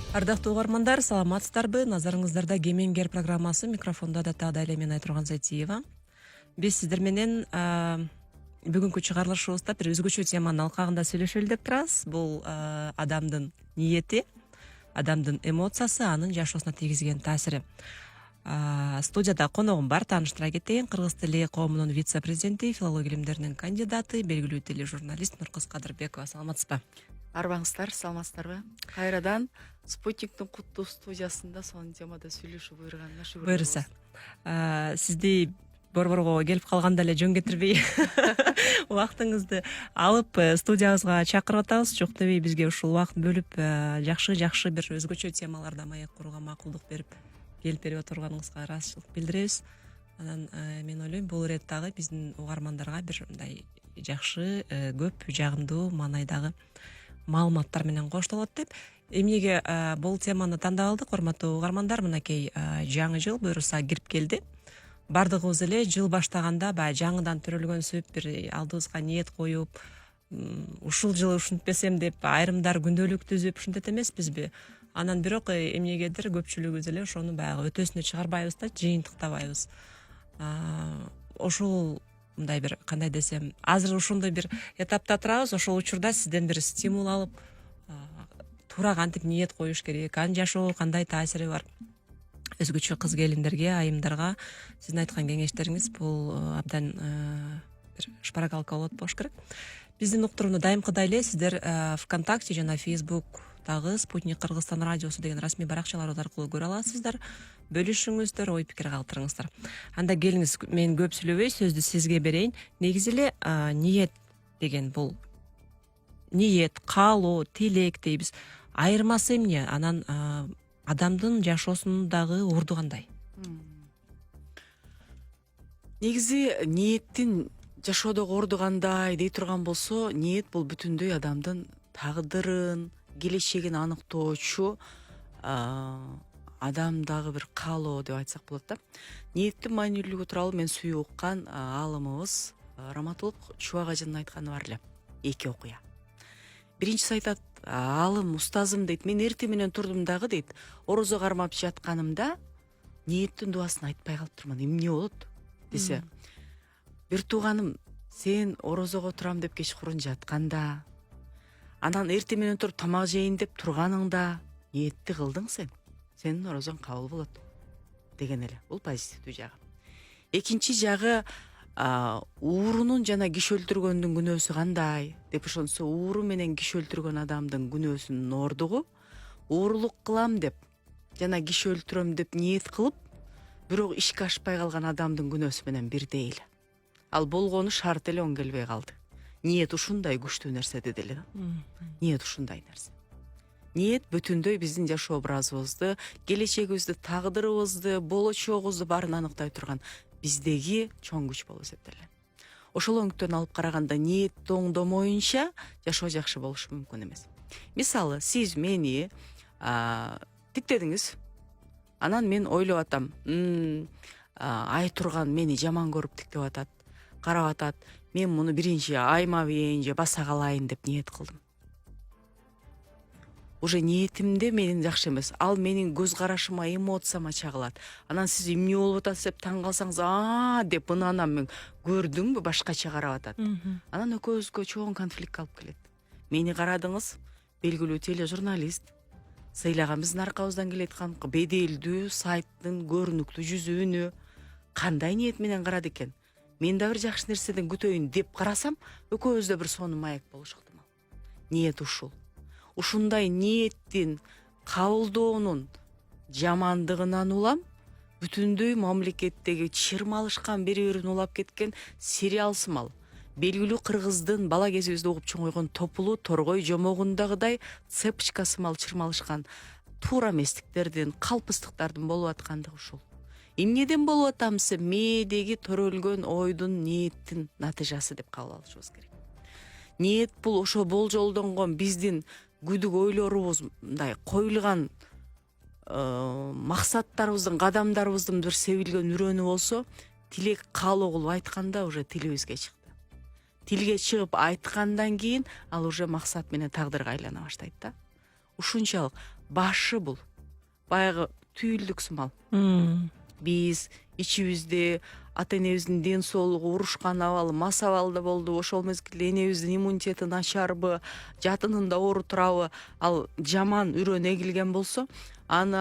Ардактуу угармандар, саламатсыздарбы? Назарыңыздарда Кемеңгер программасы, микрофонда да тагы эле мен Айтурган Зайтиева. Биз сиздер менен бүгүнкү чыгарылышыбызда бир өзгөчө теманын алкагында сүйлөшөлү деп турабыз. Бул адамдын ниети, адамдын эмоциясы, анын жашоосуна тийгизген таасири. Студияда коногум бар, тааныштыра кетейин. Кыргыз тили коомунун вице-президенти, филология илимдеринин кандидаты, белгилүү тележурналист Нуркыз Кадырбекова. Саламатсызбы? Арбаңыздар, саламатсыздарбы? Кайрадан Спутниктин куттуу студиясында сонун темада сүйлөшүү буйруганына шүгүр Буюрса. Сизди борборго келип калганда эле жөн кетирбей убактыңызды алып студиябызга чакырып атабыз. Жок дебей бизге ушул убакыт бөлүп жакшы бир өзгөчө темаларда маек курууга макулдук берип келип берип отурганыңызга ыраазычылык билдиребиз. Анан мен ойлойм бул ирет дагы биздин угармандарга бир мындай жакшы, көп, жагымдуу маанайдагы маалыматтар менен коштолот деп. Эмнеге бул теманы тандап алдык, урматтуу угармандар? Мынакей жаңы жыл буюрса кирип келди. Бардыгыбыз эле жыл баштаганда баягы жаңыдан төрөлгөнсүп бир алдыбызга ниет коюп, ушул жылы ушинтпесем деп айрымдар күндөлүк түзүп ушинтет эмеспизби? Анан бирок эмнегедир көпчүлүгүбүз эле ошону баягы өтөсүнө чыгарбайбыз да, жыйынтыктабайбыз. Ошол мындай бир кандай десем, азыр ошондой бир этапта турабыз. Ошол учурда сизден бир стимул алып, туура кантип ниет коюш керек, анын жашоого кандай таасири бар, өзгөчө кыз келиндерге, айымдарга сиздин айткан кеңештериңиз бул абдан бир шпаргалка болот болуш керек. Биздин уктурууну дайымкыдай эле сиздер ВКонтакте жана Фейсбуктагы Спутник Кыргызстан радиосу деген расмий баракчаларыбыз аркылуу көрө аласыздар. Бөлүшүңүздөр, ой пикир калтырыңыздар. Анда келиңиз, мен көп сүйлөбөй, сөздү сизге берейин. Негизи эле ниет деген бул ниет, каалоо, тилек дейбиз. Айырмасы эмне? Анан адамдын жашоосундагы орду кандай? Негизи ниеттин жашоодогу орду кандай дей турган болсо, ниет бул бүтүндөй адамдын тагдырын, келечегин аныктоочу адамдагы бир каалоо деп айтсак болот да. Ниеттин маанилүүлүгү тууралуу мен сүйүп уккан аалымыбыз Раматулук Чубак ажынын айтканы бар эле. Эки окуя. Биринчиси айтат, аалым, устазым дейт, мен эртең менен турдум дагы дейт, орозо кармап жатканымда ниеттин дубасын айтпай калыптырмын. Эмне болот десе, бир тууганым, сен орозого турам деп кечкурун жатканда, анан эртең менен туруп тамак жейин деп турганыңда ниетти кылдың сен. Сенин орозоң кабыл болот деген эле. Бул позитивдүү жагы. Экинчи жагы, уурунун жана киши өлтүргөндүн күнөөсү кандай деп ошонсо, ууру менен киши өлтүргөн адамдын күнөөсүнүн ордугу уурулук кылам деп жана киши өлтүрөм деп ниет кылып, бирок ишке ашпай калган адамдын күнөөсү менен бирдей эле. Ал болгону шарт эле оң келбей калды. Ниет ушундай күчтүү нерсе деди эле. Ниет ушундай нерсе. Ниет бүтүндөй биздин жашоо образыбызды, келечегибизди, тагдырыбызды, болочогубузду баарын аныктай турган биздеги чоң күч болуп эсептелет. Ошол өңүттөн алып караганда ниетти оңдомоюнча жашоо жакшы болушу мүмкүн эмес. Мисалы, сиз мени тиктедиңиз. Анан мен ойлоп атам, Айтурган мени жаман көрүп тиктеп атат, карап атат. Мен муну биринчи аймабейин же баса калайын деп ниет кылдым. Уже ниетимде менин жакшы эмес. Ал менин көз карашыма, эмоцияма чагылат. Анан сиз эмне болуп атат деп таң калсаңыз, деп анан мен көрдүңбү, башкача карап атат. Анан экөөбүзгө чоң конфликт алып келет. Мени карадыңыз, белгилүү тележурналист, сыйлаган биздин аркабыздан келеаткан беделдүү сайттын көрүнүктүү жүзүүнү кандай ниет менен карады экен? Мен да бир жакшы нерседен күтөйүн деп карасам, экөөбүздө бир сонун маек болуш ыктымал. Ниет ушул. Ушундай ниеттин кабылдоонун жамандыгынан улам, бүтүндөй мамлекеттеги чырмалышкан бири-бирин улап кеткен сериал сымал. Белгилүү кыргыздын бала кезибизде угуп чоңойгон Топулу Торгой жомогундагыдай цепочка сымал чырмалышкан туура эместиктердин, калпыстыктардын болуп аткандыгы ушул. Эмнеден болуп атамсы? Мээдеги төрөлгөн ойдун, ниеттин натыйжасы деп кабыл алышыбыз керек. Ниет бул ошо болжолдонгон биздин күдүк ойлорубуздай коюлган максаттарыбыздын, кадамдарыбыздын бир себилген үрөнү болсо, тилек каалоо кылып айтканда уже тилибизге чыкты. Тилге чыгып айткандан кийин ал уже максат менен тагдырга айлана баштайт да. ушунчалык башы бул баягы түйүлдүк сымал. Биз ичибизде ата энебиздин ден соолугу урушкан абалы, мас абалда болду. Ошол мезгилде энебиздин иммунитети начарбы, жатынында оору турабы, ал жаман үрөн эгилген болсо, аны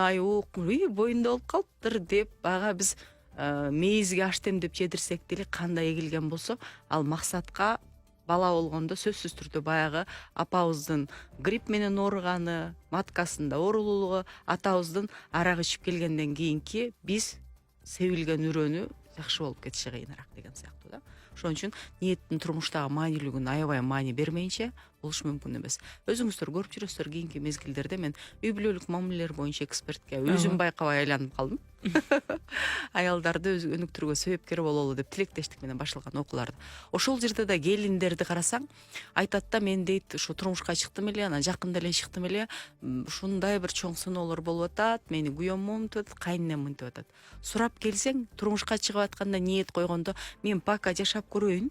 боюнда болуп калыптыр деп ага биз мейизге аш демдеп жедирсек деле кандай эгилген болсо, ал максатка бала болгондо сөзсүз түрдө баягы апабыздын грипп менен ооруганы, маткасында оорулуулугу, атабыздын арак ичип келгенден кийинки биз себилген үрөнү жакшы болуп кетиши кыйыныраак деген сыяктуу да. Ошон үчүн ниеттин турмуштагы маанилүүлүгүн аябай маани бермейинче болуш мүмкүн эмес. Өзүңүздөр көрүп жүрөсүздөр, кийинки мезгилдерде мен үй бүлөлүк мамилелер боюнча экспертке өзүм байкабай айланып калдым. Аялдарды өнүктүрүүгө себепкер бололу деп тилектештик менен башталган окууларды. Ошол жерде да келиндерди карасаң, айтат да, мен дейт ушу турмушка чыктым эле, анан жакында эле чыктым эле, ушундай бир чоң сыноолор болуп атат, мени күйөөм монтип атат, кайненем монтип атат. Сурап келсең, турмушка чыгып атканда ниет койгондо, мен пока жашап көрөйүн.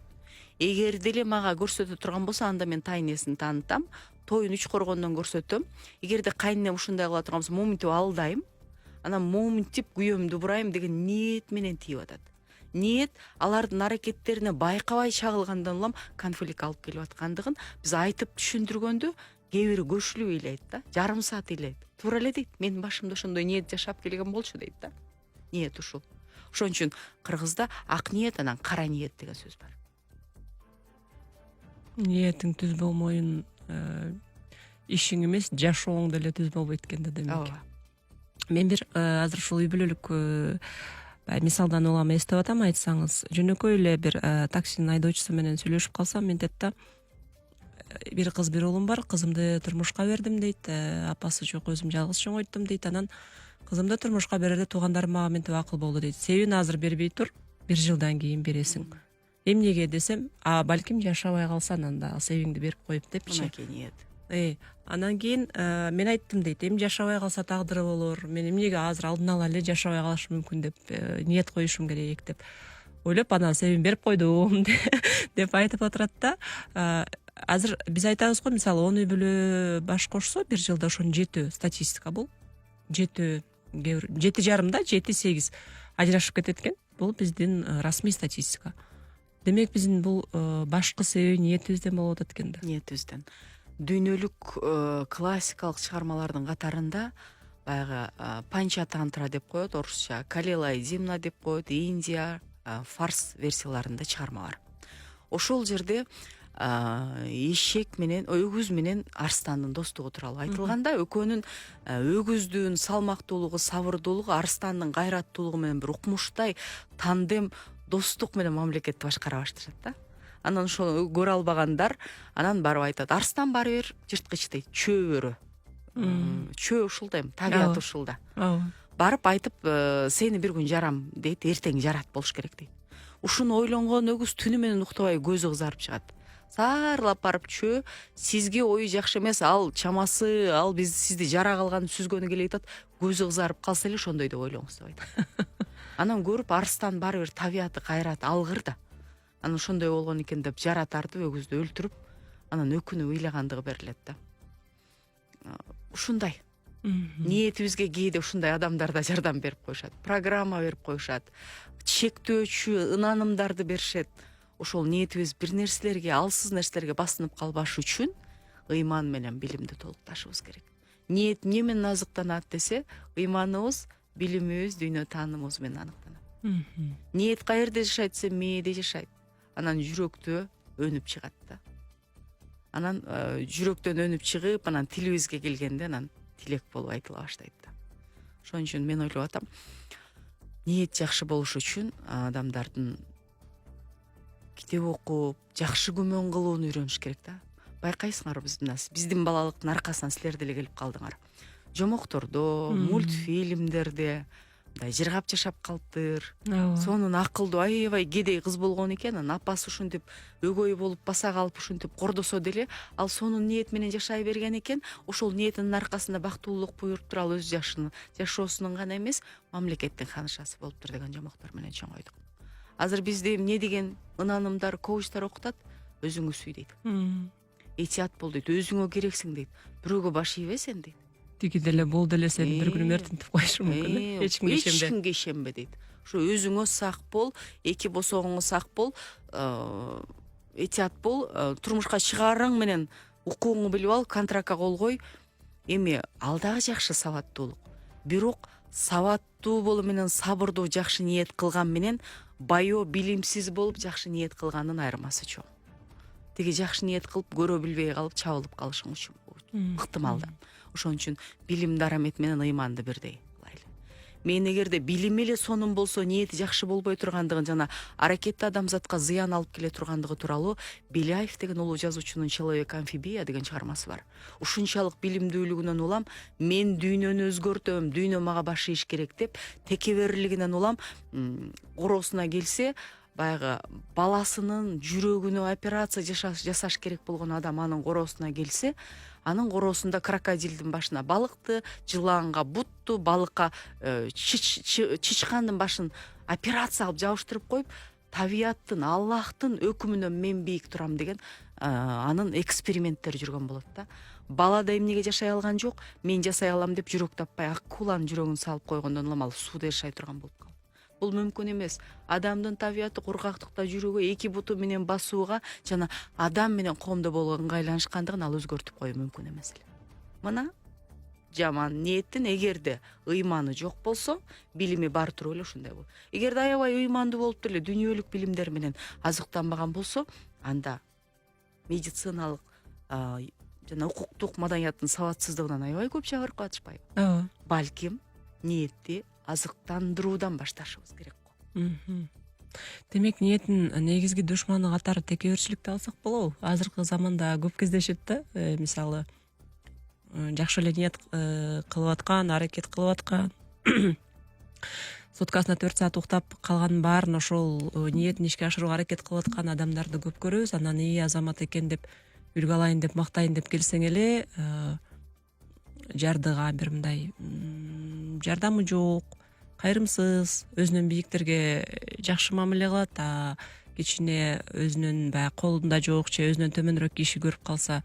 Эгер деле мага көрсөтө турган болсо, анда мен тайнесин таанытам, тоюн үч коргондон көрсөтөм. Эгерде кайненем ушундай кыла турган болсо, моминтип алдайм. Анан моминтип күйөөмдү бурайм деген ниет менен тийип атат. Ниет алардын аракеттерине байкабай чагылгандан улам конфликт алып келип аткандыгын биз айтып түшүндүргөндө кээ бири көчүлүп ыйлайт да, жарым саат ыйлайт. Туура эле дейт, менин башымда ошондой ниет жашап келген болчу дейт да. Ниет ушул. Ошон үчүн кыргызда ак ниет анан кара ниет деген сөз бар. Ниетиң түз болмоюн ишиң эмес, жашооң деле түз болбойт экен да демек. Мен бир азыр ушул үй бүлөлүк мисалдан улам эстеп атам, айтсаңыз. Жөнөкөй эле бир таксинин айдоочусу менен сүйлөшүп калсам, мен дейт да, бир кыз бир уулум бар, кызымды турмушка бердим дейт, апасы жок, өзүм жалгыз чоңойттум дейт. Анан кызымды турмушка берерде туугандарым мага мынтип акыл болду дейт. Себебин азыр бербей тур, бир жылдан кийин бересиң. Эмнеге десем, балким жашабай калсаң анда себиңди берип коюп депчи. Ниет. Анан кийин мен айттым дейт, эми жашабай калса тагдыры болор, мен эмнеге азыр алдын ала эле жашабай калышы мүмкүн деп ниет коюшум керек деп ойлоп, анан себебин берип койдум деп айтып отурат да. Азыр биз айтабыз го, мисалы 10 үй бүлө баш кошсо бир жылда ошонун 7 статистика бул. 7 жарым да, 7-8 ажырашып кетет экен. Бул биздин расмий статистика. Демек биздин бул башкы себеби ниетибизден болуп атат экен да. Ниетибизден. Дүйнөлүк классикалык чыгармалардын катарында баягы Панчатантра деп коет, орусча Калила и Зимна деп коет, Индия, фарс версияларында чыгарма бар. Ошол жерде эшек менен, өгүз менен арстандын достугу тууралуу айтылганда, экөөнүн өгүздүн салмактуулугу, сабырдуулугу, арстандын кайраттуулугу менен бир укмуштай тандем достук менен мамлекетти башкара башташат да. Анан ошону көрө албагандар анан барып айтат, арстан баары бир жырткыч дейт, чөө өрө. Чөө ушул да, табият ушул да. Барып айтып, сени бир күн жарам дейт, эртең жарат болуш керек дейт. Ушуну ойлонгон өгүз түнү менен уктабай көзү кызарып чыгат. Саарлап барып чөө, сизге ою жакшы эмес, ал чамасы, ал биз сизди жара калган сүзгөнү келе атат, көзү кызарып калса эле ошондой деп ойлоңуз деп айтат. Анан көрүп, арстан баары бир табияты кайрат, алгыр да. Анан ошондой болгон экен деп жара тартып, өгүздү өлтүрүп, анан өкүнүп ыйлагандыгы берилет да. Ушундай. Ниетибизге кээде ушундай адамдар да жардам берип коюшат, программа берип коюшат, чектөөчү ынанымдарды беришет. Ошол ниетибиз бир нерселерге, алсыз нерселерге басынып калбаш үчүн ыйман менен билимди толукташыбыз керек. Ниет эмне менен азыктанат десе, ыйманыбыз, билимибиз, дүйнө таанымыбыз менен аныктанат. Ниет каерде жашайт десе, мээде жашайт. Анан жүрөктө өнүп чыгат да. Анан жүрөктөн өнүп чыгып, анан тилибизге келгенде анан тилек болуп айтыла баштайт да. Ошон үчүн мен ойлоп атам, ниет жакшы болуш үчүн адамдардын китеп окуп, жакшы күмөн кылууну үйрөнүш керек да. Байкайсыңар биздин балалыктын аркасынан силер деле келип калдыңар. Жомоктордо, мультфильмдерде жыргап жашап калыптыр. Сонун акылдуу аябай кедей кыз болгон экен, анан апасы ушинтип өгөй болуп баса калып ушинтип кордосо деле, ал сонун ниет менен жашай берген экен. Ошол ниетинин аркасында бактылуулук буйруптур, ал өз жашоосунун гана эмес, мамлекеттин ханышасы болуптур деген жомоктор менен чоңойдук. Азыр бизде эмне деген ынанымдар, коучтар окутат, өзүңү сүй дейт. этият бол дейт, өзүңө керексиң дейт, бирөөгө баш ийбе сен дейт. тиги деле болду эле сени бир күнү мертинтип коюшу мүмкүн. Эч кимге ишенбе. Эч кимге ишенбе дейт. Ошо өзүңө сак бол, эки босогоңо сак бол, этият бол, турмушка чыгарың менен укугуңду билип ал, контрактка кол кой. Эми ал дагы жакшы сабаттуулук. Бирок сабаттуу болуу менен сабырдуу жакшы ниет кылган менен байоо билимсиз болуп жакшы ниет кылгандын айырмасы чоң. Тиги жакшы ниет кылып көрө билбей калып чабылып калышың ыктымал да. Ошон үчүн билим дарамет менен ыйманды бирдей кылайлы. Мен эгерде билими эле сонун болсо, ниети жакшы болбой тургандыгын жана аракетти адамзатка зыян алып келе тургандыгы тууралуу Беляев деген улуу жазуучунун «Человек-амфибия» деген чыгармасы бар. Ушунчалык билимдүүлүгүнөн улам мен дүйнөнү өзгөртөм, дүйнө мага баш ийиш керек деп текеберлигинен улам ороосуна келсе, баягы баласынын жүрөгүнө операция жасаш керек болгон адам анын короосуна келсе, анын короосунда крокодилдин башына балыкты, жылаанга бутту, балыкка чычкандын башын операция алып жабыштырып коюп, табияттын, Аллахтын өкүмүнөн мен бийик турам деген анын эксперименттери жүргөн болот да. Балада эмнеге жашай алган жок, мен жасай алам деп жүрөк таппай акуланын жүрөгүн салып койгондон улам ал сууда жашай турган болуп калды. Бул мүмкүн эмес. Адамдын табияты кургактыкта жүрүүгө, эки буту менен басууга жана адам менен коомдо болгон ыңгайланышкандыгын ал өзгөртүп коюу мүмкүн эмес эле. Мына жаман ниеттин эгерде ыйманы жок болсо, билими бар туруп эле ушундай болот. Эгерде аябай ыймандуу болуп деле дүйнөлүк билимдер менен азыктанбаган болсо, анда медициналык жана укуктук маданияттын сабатсыздыгынан аябай көп чыгарып калышпайбы? Ооба. Балким ниетти азыктандыруудан башташыбыз керек го. Демек ниеттин негизги душманы катары текеберчиликти алсак болобу? Азыркы заманда көп кездешет да, мисалы жакшы эле ниет кылып аткан, аракет кылып аткан, суткасына 4 саат уктап калганын баарын ошол ниетин ишке ашырууга аракет кылып аткан адамдарды көп көрөбүз. Анан азамат экен деп үлгү алайын деп мактайын деп келсең эле жардыга бир мындай жардамы жок, кайрымсыз, өзүнөн бийиктерге жакшы мамиле кылат, кичине өзүнүн баягы колунда жок же өзүнөн төмөнүрөөк киши көрүп калса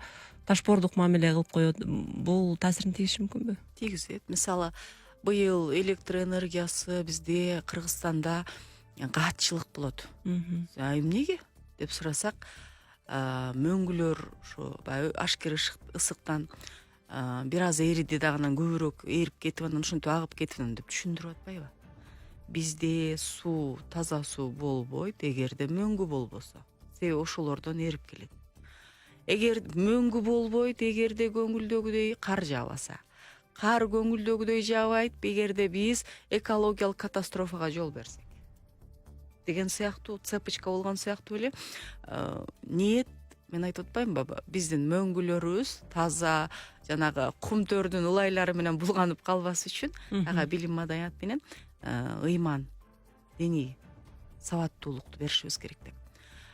ташбордук мамиле кылып коет. Бул таасирин тийиши мүмкүнбү? Тийгизет. Мисалы, быйыл электр энергиясы бизде Кыргызстанда каатчылык болот. Эмнеге деп сурасак, мөңгүлөр ошо баягы ашкер ысыктан бир аз эриди дагынан көбүрөөк эрип кетип анан ушинтип агып кетип деп түшүндүрүп атпайбы? Бизде суу, таза суу болбойт эгерде мөңгү болбосо. Себеби ошолордон эрип келет. Эгер мөңгү болбойт, эгерде көңүлдөгүдөй кар жаабаса. Кар көңүлдөгүдөй жаабайт, эгерде биз экологиялык катастрофага жол берсек. Деген сыяктуу цепочка болгон сыяктуу эле ниет, мен айтып атпаймынбы, биздин мөңгүлөрүбүз таза жанагы кум төрдүн ылайлары менен булганып калбас үчүн ага билим маданият менен ыйман, диний сабаттуулукту беришибиз керек деп.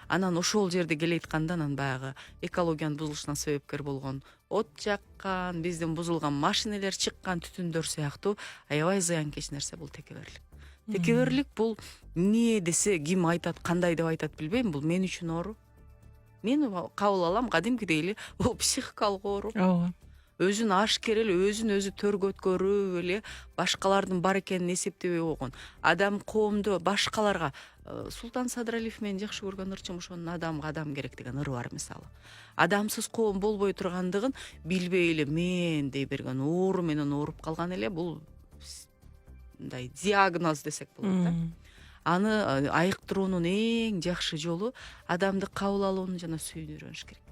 Анан ошол жерде келе айтканда, анан баягы экологиянын бузулушуна себепкер болгон от жаккан, биздин бузулган машинелер чыккан, түтүндөр сыяктуу аябай зыянкеч нерсе бул текеберлик. Текеберлик бул эмне десе, ким айтат, кандай деп айтат билбейм, бул мен үчүн оору. Мен кабыл алам, кадимкидей эле бул психикалык оору. Ооба. Өзүн ашкер эле, өзүн өзү төргөткөрүп эле башкалардын бар экенин эсептебей койгон. Адам коомдо башкаларга Султан Садыралиев менин жакшы көргөн ырчым ошонун адамга адам керек деген ыры бар мисалы. Адамсыз коом болбой тургандыгын билбей эле мен дей берген, оору менен ооруп калган эле, бул мындай диагноз десек болот да. Аны айыктыруунун эң жакшы жолу адамды кабыл алууну жана сүйүүнү үйрөнүш керек.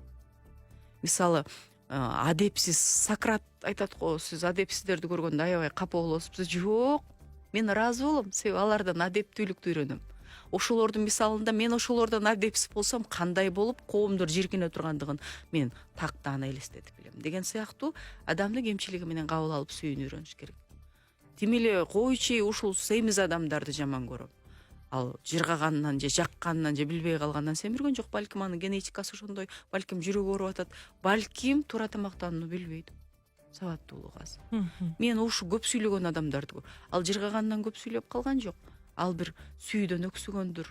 Мисалы, адепсиз Сократ айтат го, сиз адепсиздерди көргөндө аябай капа болосузбуз. Жок, мен ыраазы болом, себеби алардан адептүүлүктү үйрөнөм. Ошолордун мисалында мен ошолордон адепсиз болсом кандай болуп коомдор жиркене тургандыгын мен тактааны элестетип билем деген сыяктуу адамды кемчилиги менен кабыл алып сүйүүнү үйрөнүш керек. Тим эле койчу ушул семиз адамдарды жаман көрөм. Ал жыргаганынан же жакканынан же билбей калгандан семирген жок, балким анын генетикасы ошондой, балким жүрөгү ооруп атат, балким туура тамактанууну билбейт. Сабаттуулук аз. Мен ушу көп сүйлөгөн адамдарды, ал жыргагандан көп сүйлөп калган жок. Ал бир сүйүүдөн өксүгөндүр,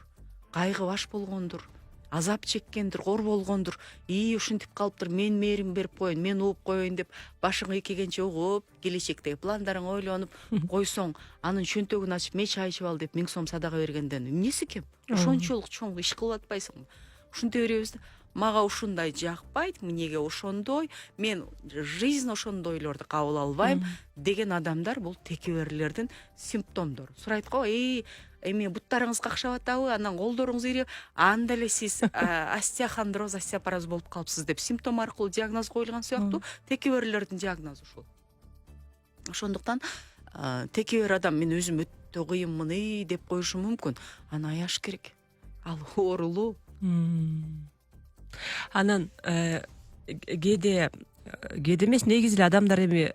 кайгы баш болгондур, азап чеккендир, оор болгондур, ушинтип калыптыр, мен мээрим берип коеюн, мен ууп коеюн деп башыңа экегенче угуп, келечектеги пландарың ойлонуп койсоң, анын чөнтөгүн ачып мен чай ичип ал деп 1000 сом садага бергенден эмнеси кем? Ошончолук чоң иш кылып атпайсыңбы? Ушинте беребиз да. Мага ушундай жакпайт, эмнеге ошондой, мен жизнь ошондойлорду кабыл албайм деген адамдар бул текеберлердин симптомдору. Сурайт го, эми буттарыңыз какшап атабы, анан колдоруңуз ийрип, анда эле сиз остеохондроз, остеопороз болуп калыпсыз деп симптом аркылуу диагноз коюлган сыяктуу текеберлердин диагнозу ушул. Ошондуктан текебер адам мен өзүм өтө кыйынмын деп коюшу мүмкүн. Аны аяш керек. Ал оорулуу. Анан кээде эмес, негизи эле адамдар эми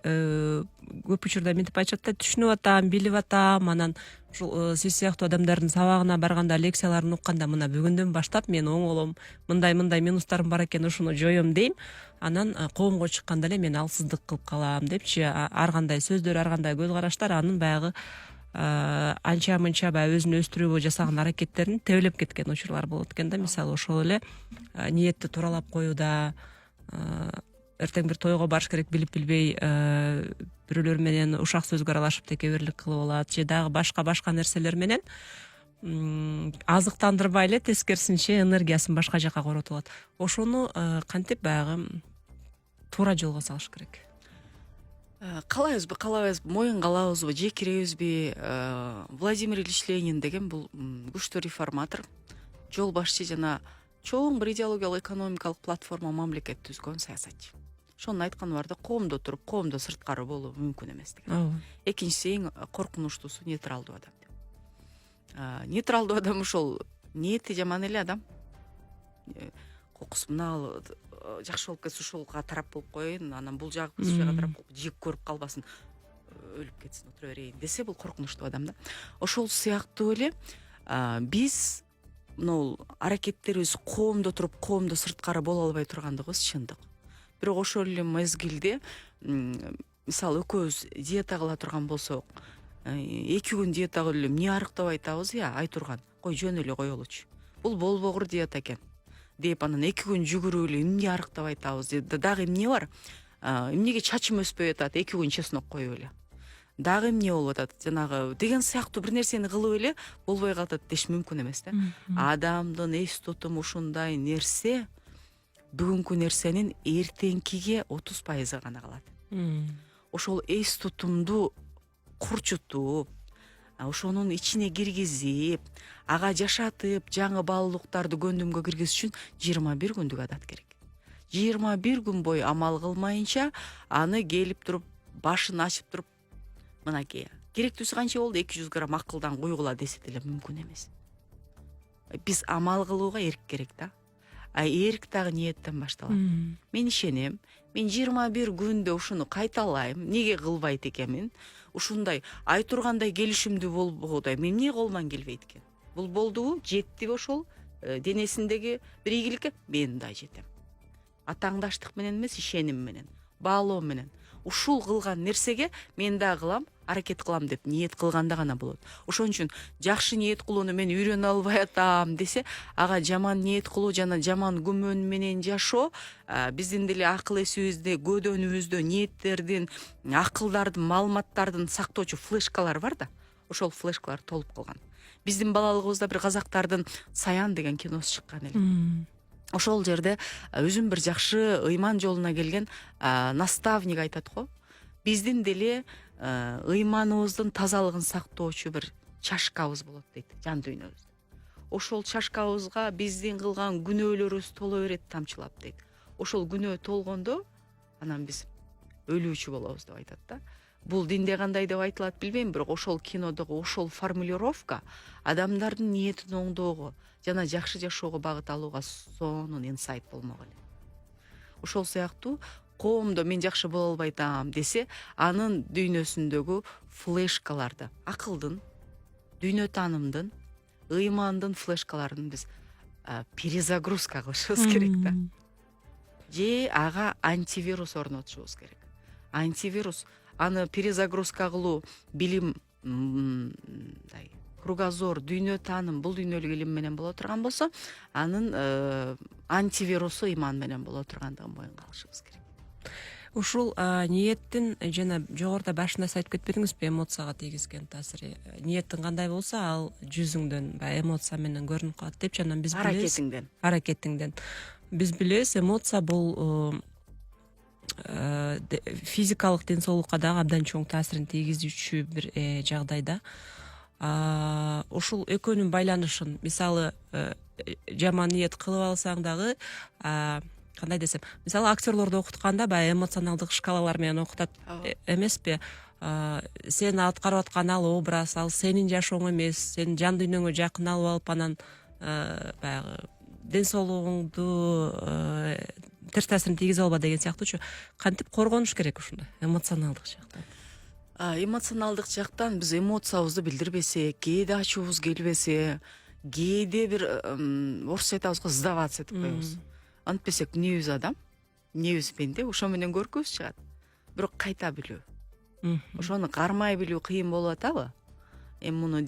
көп учурда мынтип айтышат да, түшүнүп атам, билип атам, анан ушул сиз сыяктуу адамдардын сабагына барганда, лекцияларын укканда, мына бүгүндөн баштап мен оңолом, мындай минустарым бар экен, ушуну жоём дейм. Анан коомго чыкканда эле мен алсыздык кылып калам депчи, ар кандай сөздөр, ар кандай көз караштар анын баягы анча мынча баягы өзүн өстүрүүгө жасаган аракеттерин тебелеп кеткен учурлар болот экен да. Мисалы ошол эле ниетти тууралап коюуда, эртең бир тойго барыш керек билип билбей бирөөлөр менен ушак сөзгө аралашып текеберлик кылып алат, же дагы башка нерселер менен азыктандырбай эле тескерисинче энергиясын башка жака коротуп алат. Ошону кантип баягы туура жолго салыш керек? Калайбызбы, моюнга алабызбы, жекиребизби? Владимир Ильич Ленин деген бул күчтүү реформатор, жол башчы жана чоң бир идеологиялык экономикалык платформа мамлекет түзгөн саясатчы. Ошонун айтканы бар да, коомдо туруп, коомдо сырткары болуу мүмкүн эмес деген. Экинчиси эң коркунучтуусу нейтралдуу адам деп. Нейтралдуу адам ошол ниети жаман эле адам. Кокусу мына жакшы болуп кетсе ушулга тарап болуп коеюн, анан бул жак бул жака тарап жек көрүп калбасын, өлүп кетсин, отура берейин десе, бул коркунучтуу адам да. Ошол сыяктуу эле биз мына аракеттерибиз коомдо туруп, коомдо сырткары боло албай тургандыгыбыз чындык. Бирок ошол эле мезгилде мисалы экөөбүз диета кыла турган болсок, 2 күн диета кылып эле эмне арыктап айтабыз, айтурган, кой жөн эле коелучу. Бул болбогур диета экен деп, анан 2 күн жүгүрүп эле эмне арыктап айтабыз деп, дагы эмне бар? Эмнеге чачым өспөй атат, 2 күн чеснок коюп эле. Дагы эмне болуп атат? Жанагы деген сыяктуу бир нерсени кылып эле болбой калат деш мүмкүн эмес да. Адамдын эс тутуму ушундай нерсе, бүгүнкү нерсенин эртеңкиге 30% гана калат. Ошол эс тутумду курчутуп, ошонун ичине киргизип, ага жашатып, жаңы баалуулуктарды көндүмгө киргизиш үчүн 21 күндүк адат керек. 21 күн бою амал кылмайынча, аны келип туруп, башын ачып туруп, мынакей керектүүсү канча болду, 200 грамм акылдан куйгула десе деле мүмкүн эмес. Биз амал кылууга эрк керек да. Эрк дагы ниеттен башталат. Мен ишенем, мен 21 күндө ушуну кайталайм, эмнеге кылбайт экенмин? Ушундай айтургандай келишимдүү болбогудай мен эмне колуман келбейт экен? Бул болдубу, жеттиби ошол денесиндеги бир ийгиликке? Мен да жетем. Атаңдаштык менен эмес, ишеним менен, баалоо менен. Ушул кылган нерсеге мен да кылам, аракет кылам деп ниет кылганда гана болот. Ошон үчүн жакшы ниет кылууну мен үйрөнө албай атам десе, ага жаман ниет кылуу жана жаман күмөн менен жашоо биздин деле акыл эсибизде, көдөнүбүздө ниеттердин, акылдардын, маалыматтардын сактоочу флешкалар бар да. Ошол флешкалар толуп калган. Биздин балалыгыбызда бир казактардын Саян деген киносу чыккан эле. Ошол жерде өзүм бир жакшы ыйман жолуна келген наставник айтат го. Биздин деле ыйманыбыздын тазалыгын сактоочу бир чашкабыз болот дейт, жан дүйнөбүздө. Ошол чашкабызга биздин кылган күнөөлөрүбүз толо берет тамчылап дейт. Ошол күнөө толгондо анан биз өлүүчү болобуз деп айтат да. Бул динде кандай деп айтылат билбейм, бирок ошол кинодогу ошол формулировка адамдардын ниетин оңдоого жана жакшы жашоого багыт алууга сонун инсайт болмок эле. Ошол сыяктуу коомдо мен жакшы боло албай атам десе, анын дүйнөсүндөгү флешкаларды, акылдын, дүйнө таанымдын, ыймандын флешкаларын биз перезагрузка кылышыбыз керек да. Же ага антивирус орнотушубуз керек. Антивирус аны перезагрузка кылуу билим кругозор, дүйнө тааным, бул дүйнөлүк илим менен боло турган болсо, анын антивирусу иман менен боло тургандыгын моюнга алышыбыз керек. Ушул ниеттин жана жогоруда башында айтып кетпедиңизби, эмоцияга тийгизген таасири. Ниеттин кандай болсо, ал жүзүңдөн баягы эмоция менен көрүнүп калат депчи. Анан биз билебиз, аракетиңден. Биз билебиз, эмоция бул физикалык ден соолукка дагы абдан чоң таасирин тийгизүүчү бир жагдайда. Ушул экөөнүн байланышын, мисалы, жаман ниет кылып алсаң дагы, кандай десем, мисалы актерлорду окутканда баягы эмоционалдык шкалалар менен окутат эмеспи? Сен аткарып аткан ал образ, ал сенин жашооң эмес, сенин жан дүйнөңө жакын алып алып, анан баягы ден соолугуңду терс таасирин тийгизе алба деген сыяктуучу. Кантип коргонуш керек ушундай эмоционалдык жактан? Эмоционалдык жактан биз эмоциябызды билдирбесек, кээде ачуубуз келбесе, кээде бир орусча айтабыз го, сдаваться этип коебуз. Антпесек үнебиз адам, үнебиз пенде, ошо менен көркүбүз чыгат. Бирок кайта билүү. Ошону кармай билүү кыйын болуп атабы? Эми муну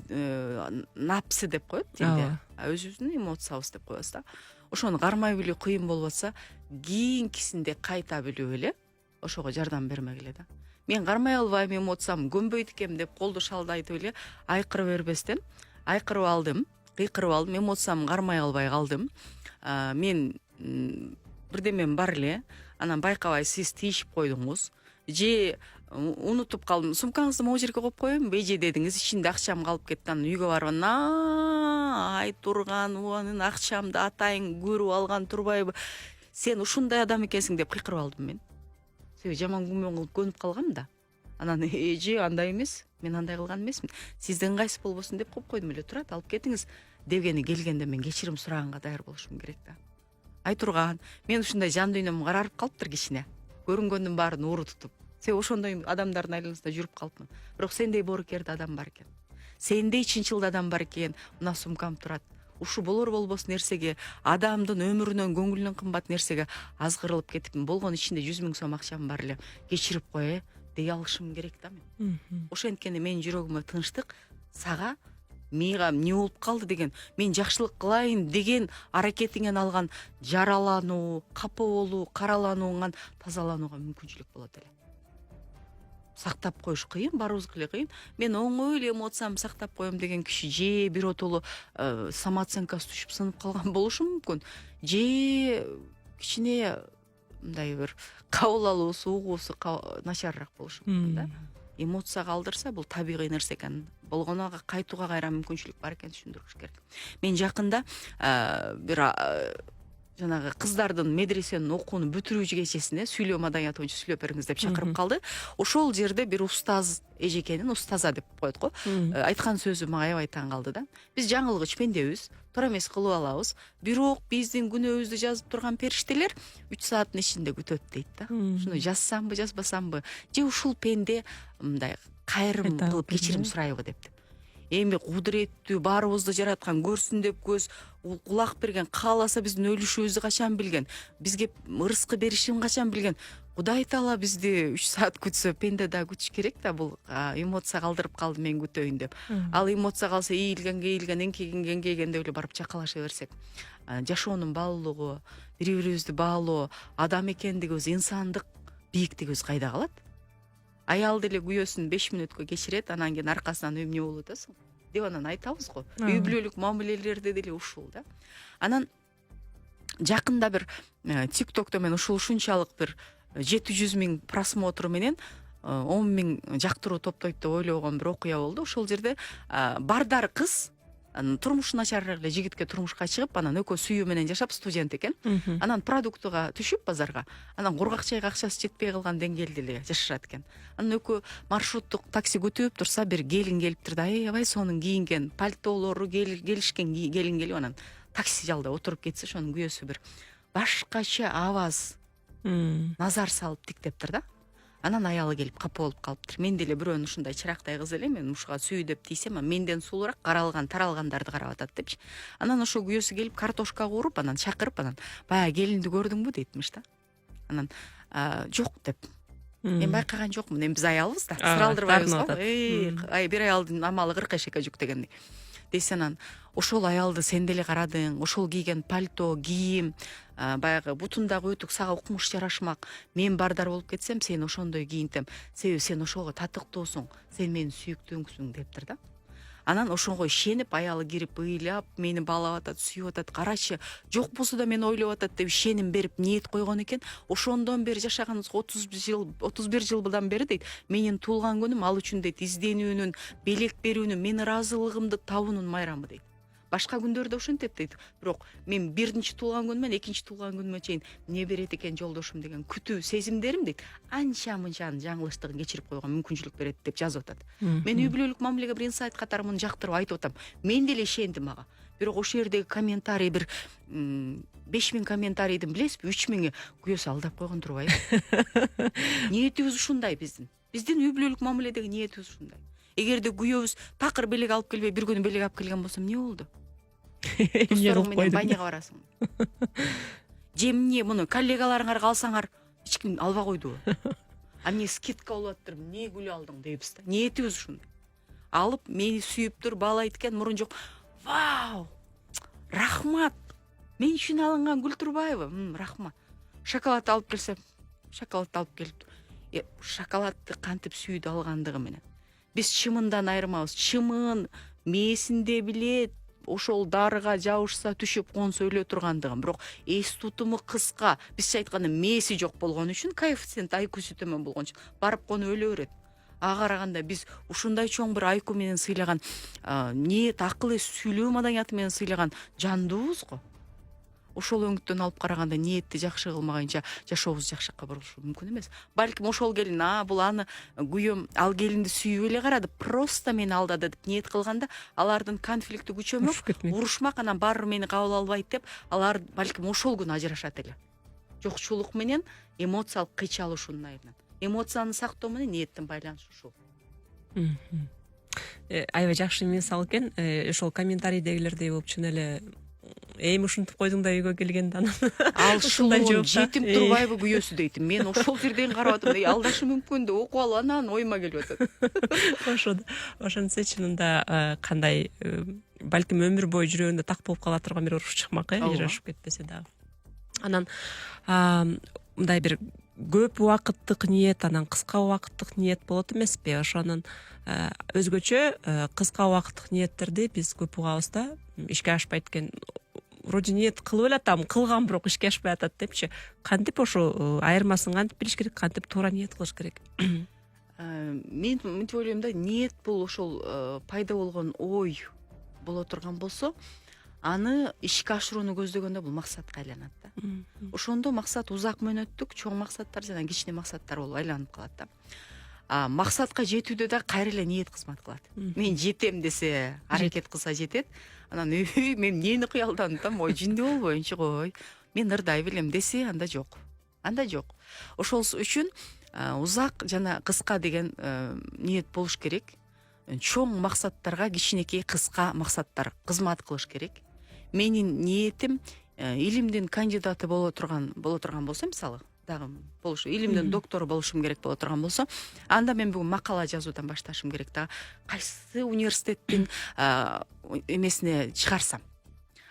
напсы деп коет тилде. Өзүбүздүн эмоциябыз деп коебуз да. Ошону кармай билүү кыйын болуп атса, кийинкисинде кайта билүү эле ошого жардам бермегиле да. Мен кармай албайм, эмоциям көнбөйт экем деп колду шалдайтып эле айкырып бербестен, айкырып алдым, кыйкырып алдым, эмоциямды кармай албай калдым. Мен бирдемем бар эле, анан байкабай сиз тийишип койдуңуз, же унутуп калдым, сумкаңызды могу жерге коюп коеюнбу, же дедиңиз, ичинде акчам калып кетти, анан үйгө барып, ай турган, анын акчамды атайын көрүп алган турбайбы, сен ушундай адам экенсиң деп кыйкырып алдым мен. Себеби жаман күмөн көнүп калгам да. Анан же андай эмес, мен андай кылган эмесмин. Сизде ыңгайсыз болбосун деп коюп койдум эле, турат, алып кетиңиз дегени келгенде мен кечирим сураганга даяр болушум керек да. Ай турган, мен ушундай жан дүйнөм карарып калыптыр кичине. Көрүнгөндүн баарын ууру тутуп. Себеби ошондой адамдардын айланасында жүрүп калыпмын. Бирок сендей боорукерде адам бар экен. Сендей чынчыл адам бар экен. Мына сумкам турат. Ушу болор болбос нерсеге, адамдын өмүрүнөн, көңүлүнөн кымбат нерсеге азгырылып кетипмин. Болгон ичинде 100 000 сом акчам бар эле. Кечирип кой, дей алышым керек да мен. Ошенткени менин жүрөгүмө тынчтык, сага мига эмне болуп калды деген, мен жакшылык кылайын деген аракетиңен алган жаралануу, капа болуу, караланууңан тазаланууга мүмкүнчүлүк болот эле. Сактап коюш кыйын, баарыбызга эле кыйын. Мен оңой эле эмоциямды сактап коем деген киши же биротоло самооценкасы түшүп сынып калган болушу мүмкүн. Же кичине мындай бир кабыл алуусу, угуусу начарыраак болушу мүмкүн да. Эмоцияга алдырса, бул табигый нерсе экен. Болгонуга кайтууга кайра мүмкүнчүлүк бар экенин түшүндүрүш керек. Мен жакында бир жанагы кыздардын медресенин окууну бүтүрүүчү кечесине сүйлөө маданияты боюнча сүйлөп бериңиз деп чакырып калды. Ошол жерде бир устаз эжекенин, устаза деп коет го, айткан сөзү мага аябай таң калды да. Биз жаңылгыч пендебиз, туура эмес кылып алабыз. Бирок биздин күнөөбүздү жазып турган периштелер 3 сааттын ичинде күтөт дейт да. Шуну жазсамбы, жазбасамбы, же ушул пенде мындай кайрым кылып кечирим сурайбы деп. Эми кудуреттүү, баарыбызды жараткан, көрсүн деп көз, кулак берген, кааласа биздин өлүшүбүздү качан билген, бизге ырыскы беришин качан билген. Кудай таала бизди 3 саат күтсө, пенде да күтүш керек да, бул эмоция калдырып калды мен күтөйүн деп. Ал эмоция калса ийилген, эңкейген деп эле барып чакалаша берсек. Жашоонун баалуулугу, бири-бирибизди баалоо, адам экендигибиз, инсандык бийиктигибиз кайда калат? Аял деле күйөөсүн 5 мүнөткө кечирет, анан кийин аркасынан эмне болуп атасың деп анан айтабыз го. Үй бүлөлүк мамилелерде деле ушул да. Анан жакында бир TikTokто мен ушунчалык бир 700 000 просмотр менен 10 000 жактыруу топтойт деп ойлогон бир окуя болду. Ошол жерде бардар кыз турмушу начарыраак эле жигитке турмушка чыгып, анан экөө сүйүү менен жашап, студент экен. Анан продуктуга түшүп базарга, анан кургак чайга акчасы жетпей калган деңгээлде эле жашашат экен. Анан экөө маршруттук такси күтүп турса, бир келин келиптир да, аябай сонун кийинген, пальтолору келишкен келин келип, анан такси жалда отуруп кетсе, ошонун күйөөсү бир башкача абаз, назар салып тиктептир да. Анан аялы келип капа болуп калыптыр. Мен деле бирөөнү ушундай чырактай кыз эле, мен ушуга сүйүү деп тийсем, менден сулуураак каралган, таралгандарды карап атат депчи. Анан ошо күйөөсү келип картошка кууруп, анан чакырып, анан баягы келинди көрдүңбү дейтмиш да. Анан жок деп. Мен байкаган жокмун. Эми биз аялбыз да. Ага, Сыралдырбайбыз тартынып го. атат. Ай, бир аялдын амалы 40 эшекке жүк дегендей. Дейсен анан ошол аялды сен деле карадың, ошол кийген пальто, кийим, баягы бутундагы өтүк сага укмуш жарашмак. Мен бардар болуп кетсем, сен ошондой кийинтем. Себеби сен ошого татыктуусуң, сен менин сүйүктүүмсүң дептир да. Анан ошого ишенип, аялы кирип ыйлап, мени баалап атат, сүйүп атат. Карачы, жок болсо да мени ойлоп атат деп ишеним берип ниет койгон экен. Ошондон бери жашаганыбызга 31 жылдан бери дейт. Менин туулган күнүм ал үчүн дейт, изденүүнүн, белек берүүнүн, менин ыраазылыгымды табуунун майрамы дейт. Башка күндөрдө ошентет дейт. Бирок мен биринчи туулган күнүмөн экинчи туулган күнүмө чейин эмне берет экен жолдошум деген күтүү, сезимдерим дейт. Анча-мынчанын жаңылыштыгын кечирип койгон мүмкүнчүлүк берет деп жазып атат. Мен үй бүлөлүк мамилеге бир инсайт катары муну жактырып айтып атам. Мен деле ишендим ага. Бирок ошол жердеги комментарий бир 5000 комментарийдин билесизби, 3000 күйөөсү алдап койгон турбайбы? Ниетибиз ушундай биздин. Биздин үй бүлөлүк мамиледеги ниетибиз ушундай. Эгерде күйөөбүз такыр белек алып келбей, бир күнү белек алып келген болсо эмне болду? Досторум менен баняга барасың. Же эмне муну коллегаларыңарга алсаңар, эч ким албай койдубу? А эмне скидка болуп атыр, эмне күлүп алдың дейбиз да. Ниетибиз ушундай. Алып мени сүйүптүр, баалайт экен, мурун жок. Вау! Рахмат. Мен үчүн алынган гүл турбайбы? Рахмат. Шоколад алып келсем, шоколад алып келип, шоколадты кантип сүйдү алгандыгы менен. Биз чымындан айырмабыз. Чымын мээсинде билет, ошол дарыга жабышса түшүп консо өлө тургандыгын. Бирок эс тутуму кыска. Бизче айтканда мээси жок болгон үчүн, коэффициент IQ-су төмөн болгон үчүн барып конуп өлө берет. Ага караганда биз ушундай чоң бир IQ менен сыйлаган, ниет, акыл эс сүйлөө маданияты менен сыйлаган жандуубуз го. Ошол өңүттөн алып караганда ниетти жакшы кылмагайынча жашообуз жакшыкка бурулушу мүмкүн эмес. Балким ошол келин, бул аны күйөөм ал келинди сүйүп эле карады, просто мени алдады деп ниет кылганда, алардын конфликти күчөмөк, урушмак, анан баары мени кабыл албайт деп, алар балким ошол күнү ажырашат эле. Жокчулук менен эмоциялык кыйчалышуунун айынан. Эмоцияны сактоо менен ниеттин байланышы ушул. Аябай жакшы мисал экен. Ошол комментарийдегилердей болуп чын эле эми ушинтип койдуң да үйгө келгенде анан ал шулуун жетим турбайбы күйөөсү дейт. Мен ошол жерден карап атам. Алдашы мүмкүн деп окуп алып анан оюма келип атат. Ошентсе чынында кандай балким өмүр бою жүрөгүндө так болуп кала турган бир уруш чыкмак, ажырашып кетпесе дагы. Анан мындай бир көп убакыттык ниет, анан кыска убакыттык ниет болот эмеспи? Ошонун өзгөчө кыска убакыттык ниеттерди биз көп угабыз да, ишке ашпайт экен. Вроде ниет кылып эле атам, кылгам, бирок ишке ашпай атат депчи. Кантип ошо айырмасын кантип билиш керек, кантип туура ниет кылыш керек? Мен мынтип ойлойм да, ниет бул ошол пайда болгон ой боло турган болсо, аны ишке ашырууну көздөгөндө бул максатка айланат да. Ошондо максат узак мөөнөттүк, чоң максаттар жана кичине максаттар болуп айланып калат да. Максатка жетүүдө да кайра эле ниет кызмат кылат. Мен жетем десе, аракет кылса жетет. Анан мен эмнени кыялдандым, ой жинди болбоюнчу кой. Мен ырдай билем десе, анда жок. Анда жок. Ошол үчүн узак жана кыска деген ниет болуш керек. Чоң максаттарга кичинекей кыска максаттар кызмат кылыш керек. Менин ниетим илимдин кандидаты боло турган болсо, мисалы, дагы болушу, илимдин доктору болушум керек боло турган болсо, анда мен бүгүн макала жазуудан башташым керек да. Кайсы университеттин эмесине чыгарсам.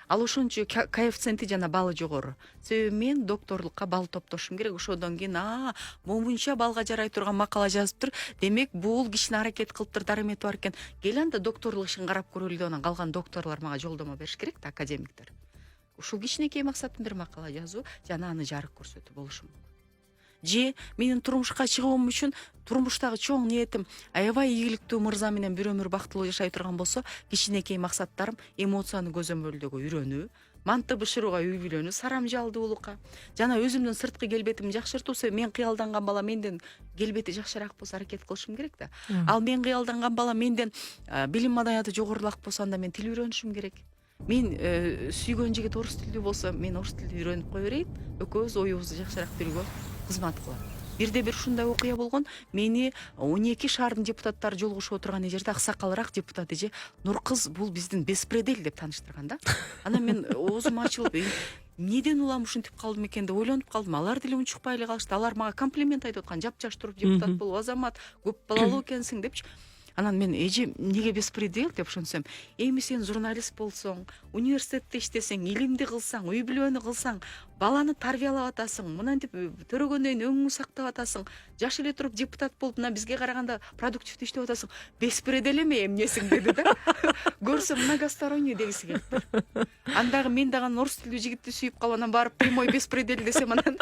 Ал ошончо коэффициенти жана баллы жогору. Себеби мен докторлукка балл топтошум керек. Ошодон кийин момунча балга жарай турган макала жазыптыр. Демек, бул кичине аракет кылыптыр, дарымети бар экен. Кел анда докторлук ишин карап көрөлү деп анан калган докторлор мага жолдомо бериш керек да, академиктер. Ушул кичинекей максатым бир макала жазуу жана аны жарык көрсөтүү болушу мүмкүн. Же менин турмушка чыгуум үчүн турмуштагы чоң ниетим аябай ийгиликтүү мырза менен бир өмүр бактылуу жашай турган болсо, кичинекей максаттарым эмоцияны көзөмөлдөгө үйрөнүү, манты бышырууга үйрөнүү, сарамжалдуулукка жана өзүмдүн сырткы келбетимди жакшыртуу. Мен кыялданган бала менден келбети жакшыраак болсо аракет кылышым керек да. Ал мен кыялданган бала менден билим маданияты жогорулаак болсо, анда мен тил үйрөнүшүм керек. Мен сүйгөн жигит орус тилдүү болсо, мен орус тилди үйрөнүп кое берейин. Экөөбүз оюбузду жакшыраак билүүгө кызмат кылат. Бирде бир ушундай окуя болгон. Мени 12 шаардын депутаттары жолугушуп отурган жерде аксакалыраак депутат эже Нуркыз бул биздин беспредел деп тааныштырган да. Анан мен оозум ачылып, неден улам ушинтип калдым экен деп ойлонуп калдым. Алар деле унчукпай эле калышты. Алар мага комплимент айтып аткан, жапжаш туруп депутат болуп, Азамат көп балалуу экенсиң депчи. Анан мен эже неге беспредел деп ошентсем, эми сен журналист болсоң, университетте иштесең, илимди кылсаң, үй бүлөнү кылсаң, баланы тарбиялап атасың, мынантип төрөгөндөн өңүңдү сактап атасың, жаш эле туруп депутат болуп, мына бизге караганда продуктивдүү иштеп атасың, беспредел эме эмнесиң деди да. Көрсөм многосторонний дегиси келип. Андагы мен дагы орус тилдүү жигитти сүйүп калып, анан барып прямой беспредел десем, анан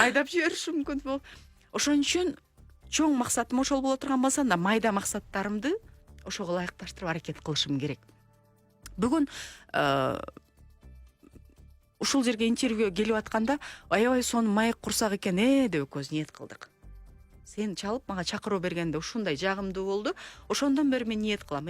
айдап жиберишим мүмкүн болуп. Ошон үчүн чоң максатым ошол боло турган болсо да, майда максаттарымды ошого ылайыкташтырып аракет кылышым керек. Бүгүн ушул жерге интервью келип атканда, аябай сонун маек курсак экен деп экөөбүз ниет кылдык. Сен чалып мага чакыруу бергенде ушундай жагымдуу болду. Ошондон бери мен ниет кылам.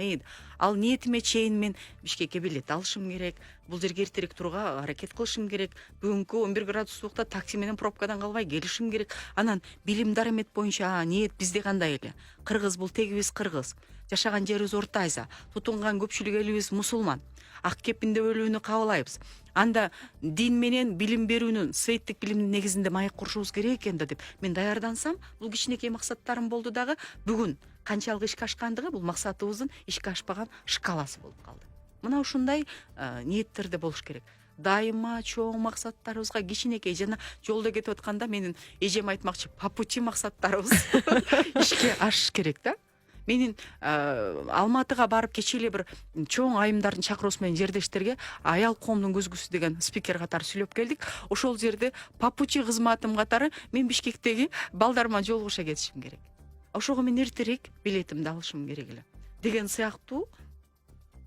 Ал ниетиме чейин мен Бишкекке билет алышым керек. Бул жерге эртерээк турууга аракет кылышым керек. Бүгүнкү 11 градус суукта такси менен пробкадан калбай келишим керек. Анан билим дарамет боюнча ниет бизде кандай эле? Кыргыз бул тегибиз кыргыз. Жашаган жерибиз Орто Азия. Тутунган көпчүлүк элибиз мусулман. Ак кепинде өлүүнү каалайбыз. Анда дин менен билим берүүнүн, светтик билимдин негизинде маек курушубуз керек экен да деп мен даярдансам, бул кичинекей максаттарым болду дагы. Бүгүн канчалык ишке ашкандыгы бул максатыбыздын ишке ашпаган шкаласы болуп калды. Мына ушундай ниеттерде болуш керек. Дайыма чоң максаттарыбызга кичинекей жана жолдо кетип атканда менин эжем айтмакчы, по пути максаттарыбыз ишке ашыш керек да. Менин Алматыга барып кече эле бир чоң айымдардын чакыруусу менен жердештерге аял коомдун көзгүсү деген спикер катары сүйлөп келдик. Ошол жерде по пути кызматым катары мен Бишкектеги балдарыма жолугуша кетишим керек. Ошого мен эртерээк билетимди алышым керек эле деген сыяктуу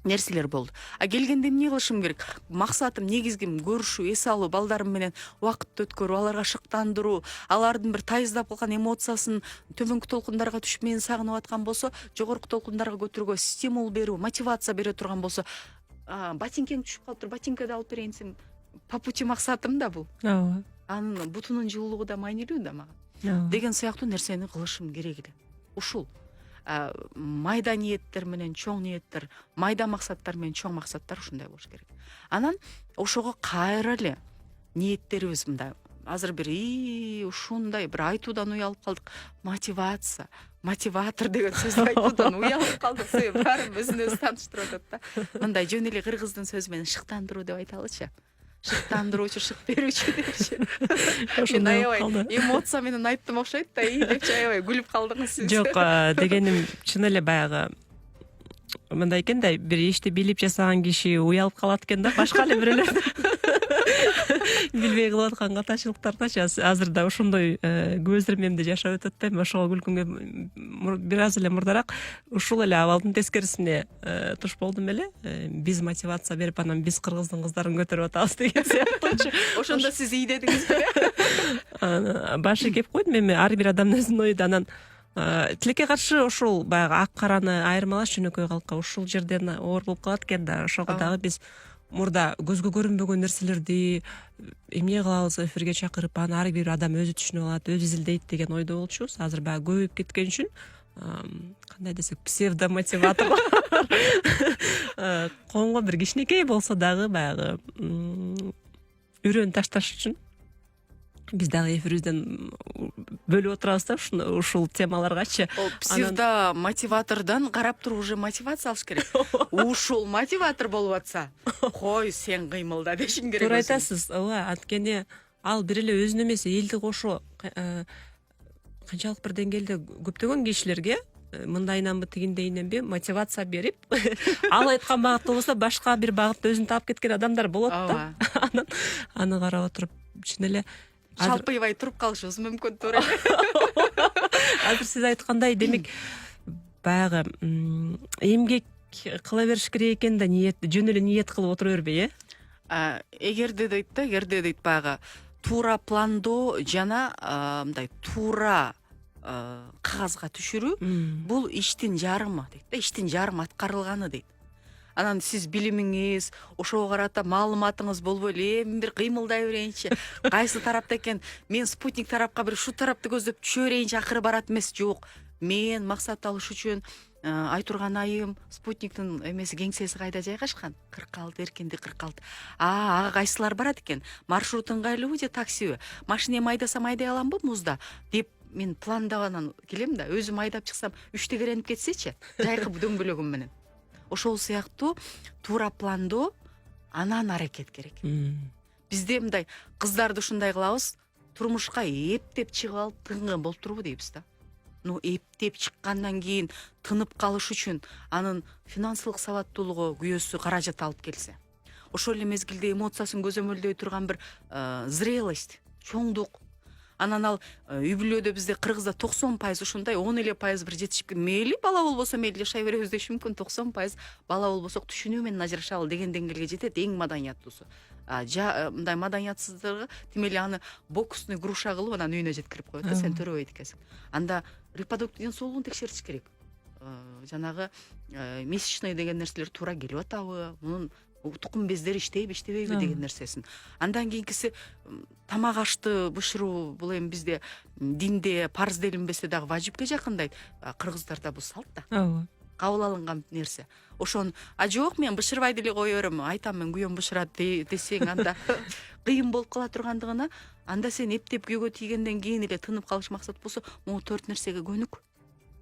нерселер болду. Келгенде эмне кылышым керек? Максатым негизгим көрүшүү, эс алуу, балдарым менен убакытты өткөрүү, аларга шыктандыруу, алардын бир тайыздап калган эмоциясын төмөнкү толкундарга түшүп мени сагынып аткан болсо, жогорку толкундарга көтөрүүгө стимул берүү, мотивация бере турган болсо, ботинкең түшүп калыптыр, ботинкеди алып берейин десем, по пути максатым да бул. Ооба. Анын бутунун жылуулугу да маанилүү да мага. Деген сыяктуу нерсени кылышым керек эле. Ушул майда ниеттер менен чоң ниеттер, майда максаттар менен чоң максаттар ушундай болуш керек. Анан ошого кайра эле ниеттерибиз мындай азыр бир ушундай бир айтуудан уялып калдык. Мотивация, мотиватор деген сөздү айтуудан уялып калдык. Баарын өзүн өзү тааныштырып атат да. Мындай жөн эле кыргыздын сөзү менен шыктандыруу деп айталычы. Шыктандыруучу, шык берүүчү депчи. Мен аябай эмоция менен айттым окшойт да, депчи аябай күлүп калдыңыз сиз. Жок, дегеним чын эле баягы мындай экен да, бир ишти билип жасаган киши уялып калат экен да, башка эле бирөөлөр билбей кылып аткан катачылыктардачы азыр да ошондой көзөмөмдө жашап өтөт да. Ошого күлкүмгө бир аз эле мурдараак ушул эле абалдын тескерисине туш болдум эле. Биз мотивация берип, анан биз кыргыздын кыздарын көтөрүп атабыз деген сыяктуучу. Ошондо сиз дедиңизби? Башы кеп койдум, эми ар бир адамдын өзүнүн ою да. Анан тилекке каршы ушул баягы ак караны айырмалаш жөнөкөй калкка ушул жерден оор болуп калат экен да. Ошого дагы биз мурда көзгө көрүнбөгөн нерселерди эмне кылабыз, эфирге чакырып, аны ар бир адам өзү түшүнүп алат, өзү изилдейт деген ойдо болчубуз. Азыр баягы көбөйүп кеткен үчүн кандай десек, псевдомотиваторлор коомго бир кичинекей болсо дагы баягы үрөөн ташташ үчүн биз дагы эфирибизден бөлүп отурабыз да ушул темаларгачы. Псевдомотиватордон карап туруп уже мотивация алыш керек. Ушул мотиватор болуп атса, кой сен кыймылда дешиң керек. Туура айтасыз. Ооба, анткени ал бир эле өзүнө эмес, элди кошо канчалык бир деңгээлде көптөгөн кишилерге мындайынанбы тигиндейиненби мотивация берип, ал айткан багытта болсо башка бир багытта өзүн таап кеткен адамдар болот да. Анан аны карап отуруп чын эле шалпыйбай туруп калышыбыз мүмкүн. Туура. Азыр сиз айткандай, демек баягы эмгек кыла бериш керек экен да, ниет жөн эле ниет кылып отура бербей, эгерде дейт баягы туура пландоо жана мындай туура кагазга түшүрүү бул иштин жарымы дейт да, иштин жарымы аткарылганы дейт. Анан сиз билимиңиз, ошого карата маалыматыңыз болбой эле эми бир кыймылдай берейинчи, кайсы тарапта экен, мен спутник тарапка бир шу тарапты көздөп түшө берейинчи, акыры барат эмес. Жок, мен максат алыш үчүн Айтурган айым спутниктин эмеси кеңсеси кайда жайгашкан? 46 эркенди 46. Ага кайсылар барат экен? Маршрут ыңгайлуубу же таксиби? Машина эми айдасам айдай аламбы музда деп мен пландап анан келем да, өзүм айдап чыксам 3-тө керенип кетсечи, жайкып дөңгөлөгүм менен. Ошол сыяктуу туура пландоо, анан аракет керек. Бизде мындай кыздарды ушундай кылабыз, турмушка эптеп чыгып алып тынгын болуп турбу дейбиз да. Ну эптеп чыккандан кийин тынып калыш үчүн анын финансылык сабаттуулугу күйөөсү каражат алып келсе, ошол эле мезгилде эмоциясын көзөмөлдөй турган бир зрелость, чоңдук. Анан ал үй бүлөдө бизде Кыргызда 90% ушундай, 10% бир жетишип мейли бала болбосо мейли жашай беребиз деши мүмкүн, 90% бала болбосок түшүнүү менен ажырашалы деген деңгээлге жетет эң маданияттуусу. Мындай маданиятсыздыгы тим эле аны боксный груша кылып анан үйүнө жеткирип коет да, сен төрөбөйт экенсиң. Анда репродуктив ден соолугун текшертиш керек. Жанагы месячный деген нерселер туура келип атабы, мунун тукум бездери иштейби иштебейби деген нерсесин. Андан кийинкиси тамак ашты бышыруу, бул эми бизде динде парыз делинбесе дагы важипке жакындайт. Кыргыздарда бул салт да. Ооба. Кабыл алынган нерсе. Ошон жок мен бышырбай деле кое берем, айтам мен күйөөм бышырат десең анда кыйын болуп кала тургандыгына, анда сен эптеп күйөөгө тийгенден кийин эле тынып калыш максат болсо, могу 4 нерсеге көнүк.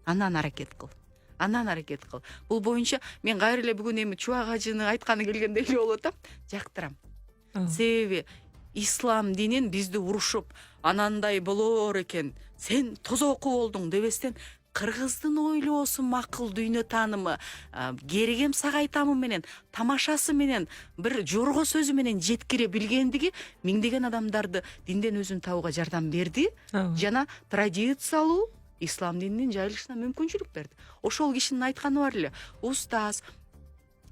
Анан аракет кыл. Бул боюнча мен кайра эле бүгүн эми Чубак ажыны айтканы келгендей эле болуп атам. Жактырам. Себеби ислам динин бизди урушуп, анандай болоор экен, сен тозоку болдуң дебестен, кыргыздын ойлоосу, макыл дүйнө таанымы, керегем сагайтамы менен, тамашасы менен, бир жорго сөзү менен жеткире билгендиги миңдеген адамдарды динден өзүн табууга жардам берди. Жана традициялуу ислам дининин жайылышына мүмкүнчүлүк берди. Ошол кишинин айтканы бар эле, устаз,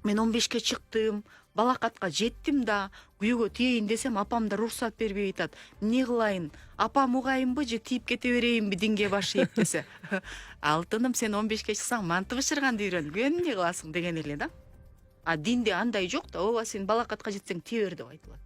мен 15ке чыктым, балакатка жеттим да, күйөөгө тиейин десем апам да уруксат бербей атат. Эмне кылайын? Апам угайынбы же тийип кете берейинби динге баш ийип десе. Алтыным, сен 15ке чыксаң манты бышырганды үйрөнгү, эмне кыласың деген эле да. Динде андай жок да, ооба сен балакатка жетсең тие бер деп айтылат.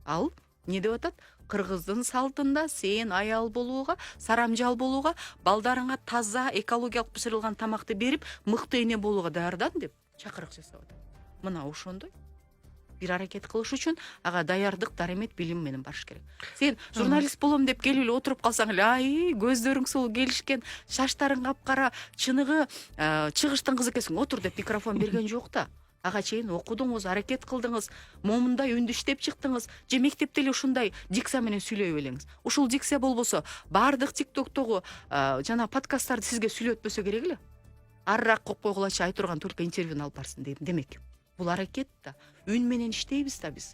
Ал эмне деп атат? Кыргыздын салтында сен аял болууга, сарамжал болууга, балдарыңа таза экологиялык бышырылган тамакты берип, мыкты эне болууга даярдан деп чакырык жасап атат. Мына ошондой бир аракет кылыш үчүн ага даярдык, даремет, билим менен барыш керек. Сен журналист болом деп келип эле отуруп калсаң эле, көздөрүң сул келишкен, шаштарың капкара, чыныгы чыгыштын кызы экенсиң, отур деп микрофон берген жок да. Ага чейин окудуңуз, аракет кылдыңыз, момундай үндү иштеп чыктыңыз, же мектепте эле ушундай дикция менен сүйлөй белеңиз. Ушул дикция болбосо, баардык тиктоктогу жана подкасттарды сизге сүйлөтпөсө керек эле. Арыраак коп койгулачы айтурган только интервьюну алып барсын демек. Бул аракет да, үн менен иштейбиз да биз.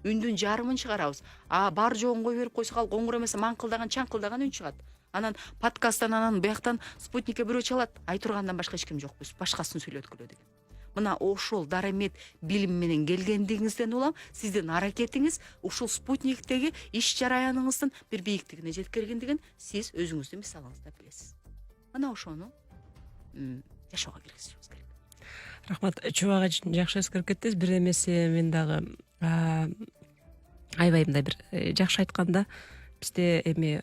Үндүн жарымын чыгарабыз. Бар жоогун кой берип койсок, ал коңгур эмес, маңкылдаган, чаңкылдаган үн чыгат. Анан подкасттан, анан бияктан спутникке бирөө чалат. Айтургандан башка эч ким жок, биз башкасын сүйлөткүлө деген. Мына ошол даремет, билим менен келгендигиңизден улам, сиздин аракетиңиз ушул спутниктеги иш жараяныңыздын бир бийиктигине жеткиргендигин сиз өзүңүздүн мисалыңызда билесиз. Мына ошону жашоого киргизишибиз керек. Рахмат, Чубак ажы жакшы эскерип кеттиңиз. Бир эмеси мен дагы аябай мындай бир жакшы айтканда, бизде эми